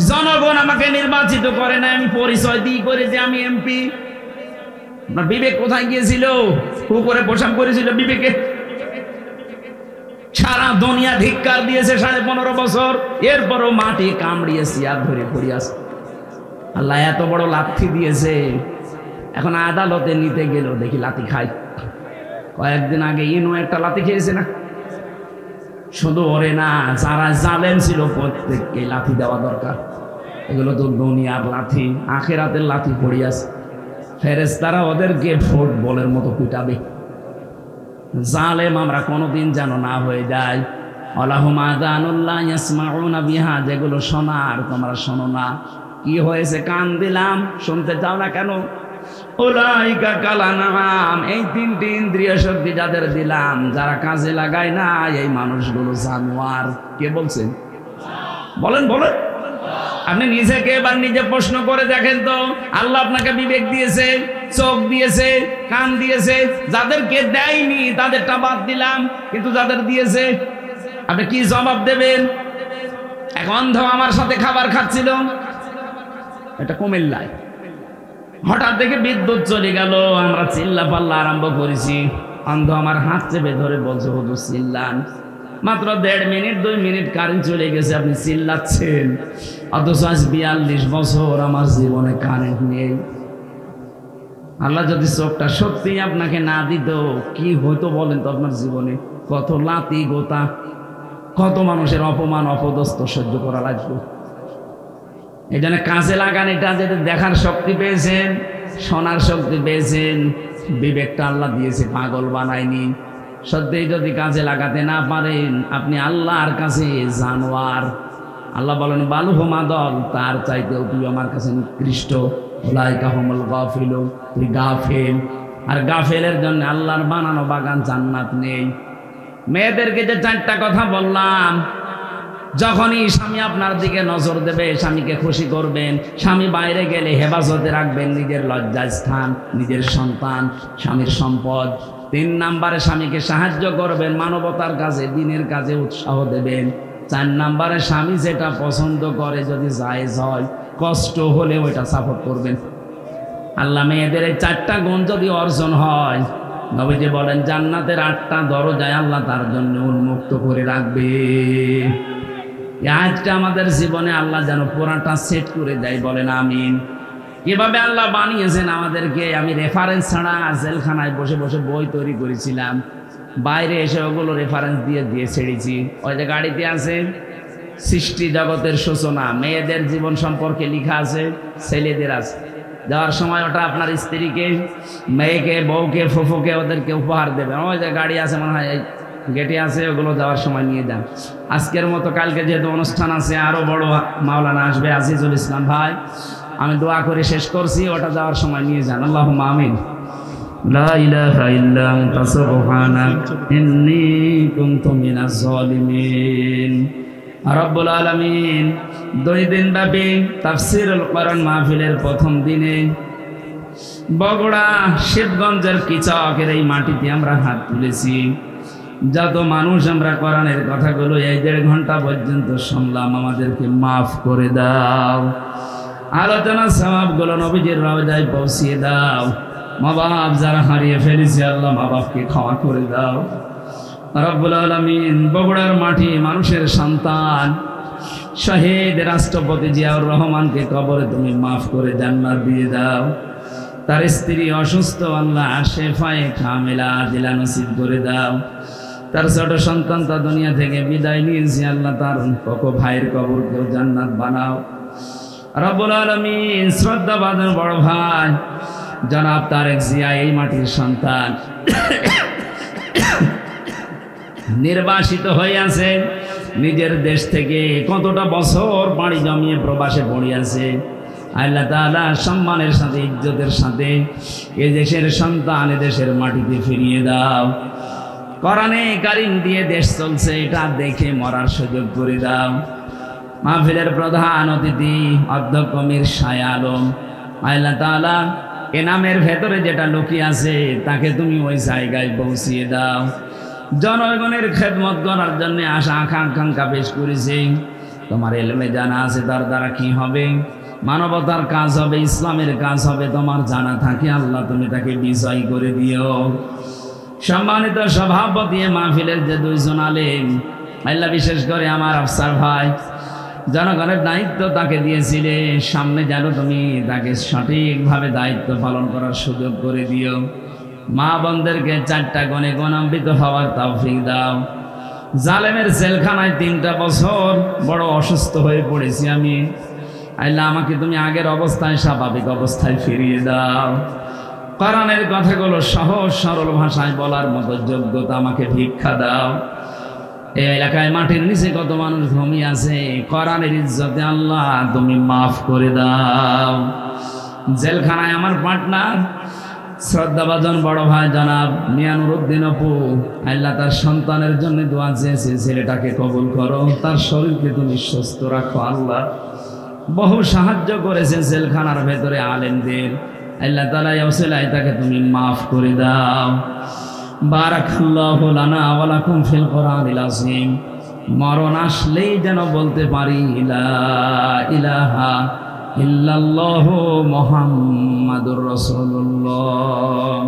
জনগণ আমাকে নির্বাচিত করে না, আমি পরিচয় দিই করে যে আমি এমপি। আপনার বিবেক কোথায় গিয়েছিল? উপরে পোশাক করেছিল বিবেকে। সারা দুনিয়া ধিক্কার দিয়েছে 15.5 বছর, এরপরও মাটি কামড়িয়ে চেয়ার ধরে পড়িয়াছে। আল্লাহ এত বড় লাথি দিয়েছে, এখন আদালতে নিতে গেল দেখি লাথি খাই। কয়েকদিন আগে ইনো একটা লাথি খেয়েছে না? শুধু ওরে না, যারা জালেম ছিল প্রত্যেককে লাথি দেওয়া দরকার। এগুলো তো দুনিয়ার লাথি, আখিরাতের লাথি পড়িয়াছে। ফেরেশতারা ওদেরকে ফুটবলের মতো পিটাবে। জালেম আমরা কোনোদিন যেন না হয়ে যায়। আলাহুম আযানুল্লাহ ইয়াসমাউনা বিহা, যেগুলো শোনার তোমরা শোনো না। কি হয়েছে? কান দিলাম, শুনতে চাও না কেন? উলাইকা কালানাম, এই 3টি ইন্দ্রিয় শক্তি যাদের দিলাম, যারা কাজে লাগায় না, এই মানুষগুলো জানোয়ার। কে বলছেন? বলেন বলেন। আপনি নিজেকে এবার নিজে প্রশ্ন করে দেখেন তো, আল্লাহ আপনাকে বিবেক দিয়েছে, চোখ দিয়েছে, কান দিয়েছে, যাদেরকে দেয়নি তাদেরটা বাদ দিলাম, কিন্তু যাদের দিয়েছে আপনি কি জবাব দেবেন? এক অন্ধ আমার সাথে খাবার খাচ্ছিল, এটা কুমিল্লায়। হঠাৎ দেখে বিদ্যুৎ চলে গেল, আমরা চিল্লা পাল্লা আরম্ভ করেছি। অন্ধ আমার হাত চেপে ধরে বলছে হুজুর চিল্লান। মাত্র 1.5 মিনিট 2 মিনিট কারেন্ট চলে গেছে, আপনি চিল্লাচ্ছেন। অথচ আজ 42 বছর আমার জীবনে কারেন্ট নেই। আল্লাহ যদি চোখটা সত্যি আপনাকে না দিত কি হইতো বলেন তো আপনার জীবনে? কত লাতি গোতা, কত মানুষের অপমান অপদস্থ সহ্য করা লাগবে। এই জন্য কাজে লাগান। এটা যদি দেখার শক্তি পেয়েছেন, শোনার শক্তি পেয়েছেন, বিবেকটা আল্লাহ দিয়েছে, পাগল বানায়নি। সত্যি যদি কাজে লাগাতে না পারেন আপনি আল্লাহর কাছে জানোয়ার। আল্লাহ বলেন বালুহুমা দল, তার চাইতেও তুই আমার কাছে নিকৃষ্ট। উলাইকা হুমুল গাফিলুন, তুই গাফেল। আর গাফেলের জন্য আল্লাহর বানানো বাগান জান্নাত নেই। মেয়েদেরকে যে 4টা কথা বললাম, যখনই স্বামী আপনার দিকে নজর দেবে স্বামীকে খুশি করবেন। স্বামী বাইরে গেলে হেফাজতে রাখবেন নিজের লজ্জাস্থান, নিজের সন্তান, স্বামীর সম্পদ। 3 নম্বরে স্বামীকে সাহায্য করবেন, মানবতার কাজে, দিনের কাজে উৎসাহ দেবেন। 4 নম্বরে স্বামী যেটা পছন্দ করে যদি জায়েজ হয়, কষ্ট হলে ওইটা সাপোর্ট করবেন। আল্লাহ মেয়েদের এই 4টা গুণ যদি অর্জন হয়, নবীজি বলেন জান্নাতের 8টা দরজায় আল্লাহ তার জন্য উন্মুক্ত করে রাখবে। আজকে আমাদের জীবনে আল্লাহ যেন পুরাটা সেট করে দেয়, বলেন আমিন। কিভাবে আল্লাহ বানিয়েছেন আমাদেরকে, আমি রেফারেন্স ছাড়া জেলখানায় বসে বসে বই তৈরি করেছিলাম, বাইরে এসে ওগুলো রেফারেন্স দিয়ে দিয়ে ছেড়েছি। ওই যে গাড়িতে আছে সৃষ্টি জগতের সূচনা, মেয়েদের জীবন সম্পর্কে লেখা আছে, ছেলেদের আছে। যাওয়ার সময় ওটা আপনার স্ত্রীকে, মেয়েকে, বউকে, ফুফুকে ওদেরকে উপহার দেবেন। ওই যে গাড়ি আছে মনে হয় গেটে আছে, ওগুলো যাওয়ার সময় নিয়ে যান। আজকের মতো কালকে যেহেতু অনুষ্ঠান আছে, আরো বড় মাওলানা আসবে, আজিজুল ইসলাম ভাই, আমি দোয়া করে শেষ করছি, ওটা যাওয়ার সময় নিয়ে যান। আল্লাহুম্মা আমিন। লা ইলাহা ইল্লা আনতা সুবহানাক ইন্নী কুনতু মিনাজ জালিমিন। রব্বুল আলামিন 2 দিন ব্যাপী তাফসীরুল কোরআন মাহফিলের প্রথম দিনে বগুড়া শিবগঞ্জের কিচকের এই মাটিতে আমরা হাত তুলেছি। যত মানুষ আমরা কোরআনের কথাগুলো এই 1.5 ঘন্টা পর্যন্ত শুনলাম, আমাদেরকে মাফ করে দাও। আলোচনা সওয়াবগুলো নবীজির রওজায় পৌঁছিয়ে দাও। মা বাপ যারা হারিয়ে ফেলেছে আল্লাহ মা বাপকে ক্ষমা করে দাও। রব্বুল আলামিন বগুড়ার মাটি মানুষের সন্তান শহীদ রাষ্ট্রপতি জিয়াউর রহমানকে কবরে তুমি মাফ করে জান্নাত দিয়ে দাও। তার স্ত্রী অসুস্থ, আল্লাহ শেফায়ে কামিলা আদিলা নসিব করে দাও। তার ছোট সন্তান তা দুনিয়া থেকে বিদায় নিয়েছে, আল্লাহ তার ভাইয়ের কবরকেও জান্নাত বানাও। রব্বুল আলামিন শ্রদ্ধাভাজন বড় ভাই জনাব তারেক জিয়া এই মাটির সন্তান, নির্বাসিত হয়ে আছে নিজের দেশ থেকে, কতটা বছর পাড়ি জমিয়ে প্রবাসে পড়ে আছে। আল্লাহ তাআলা সম্মানের সাথে, ইজ্জতের সাথে এ দেশের সন্তান এ দেশের মাটিতে ফিরিয়ে দাও। কোরআনে কারিম দিয়ে দেশ চলছে, এটা দেখে মরার সুযোগ করে দাও। মাহফিলের প্রধান অতিথি অধ্যক্ষ মীর শাহ আলম, আল্লাহ তাআলা এনামের ভেতরে যেটা লুকিয়ে আছে তাকে তুমি ওই জায়গায় পৌঁছিয়ে দাও। জনগণের খেদমত করার জন্য আশা আকাঙ্ক্ষা পেশ করেছে, তোমার এলমে জানা আছে তার দ্বারা কি হবে, মানবতার কাজ হবে, ইসলামের কাজ হবে, তোমার জানা থাকে। আল্লাহ তুমি তাকে বিজয় করে দিও। সম্মানিত সভাপতি মাহফিলের যে 2 জন আলেম, আল্লাহ বিশেষ করে আমার আফসার ভাই, জনগণের দায়িত্ব তাকে দিয়েছিলে, সামনে যেন তুমি তাকে সঠিকভাবে দায়িত্ব পালন করার সুযোগ করে দিও। মা বোনদেরকে 4টা গুণে গুণান্বিত হওয়ার তৌফিক দাও। জালেমের জেলখানায় 3টা বছর বড় অসুস্থ হয়ে পড়েছি আমি, আল্লাহ আমাকে তুমি আগের অবস্থায় স্বাভাবিক অবস্থায় ফিরিয়ে দাও। কোরআনের কথাগুলো সহজ সরল ভাষায় বলার মতো যোগ্যতা আমাকে ভিক্ষা দাও। এই এলাকায় মাটির নিচে কত মানুষ ঘুমিয়ে আছে, কোরআনের ইজ্জতে আল্লাহ তুমি মাফ করে দাও। জেলখানায় আমার পার্টনার শ্রদ্ধাভাজন বড় ভাই জনাব মিয়া নুরউদ্দিন অপু, আল্লাহ তার সন্তানের জন্য দোয়া চেয়েছে, ছেলেটাকে কবুল করো, তার শরীরকে তুমি সুস্থ রাখো। আল্লাহ বহু সাহায্য করেছে জেলখানার ভেতরে আলেমদের, আল্লাহ তাআলা এই ওসিলায় তাকে তুমি মাফ করে দাও। বারাকাল্লাহু লানা ওয়া লাকুম ফিল কোরআনিল আযীম। মরণ আসলেই যেন বলতে পারি লা ইলাহা ইল্লাল্লাহু মুহাম্মাদুর রাসূলুল্লাহ।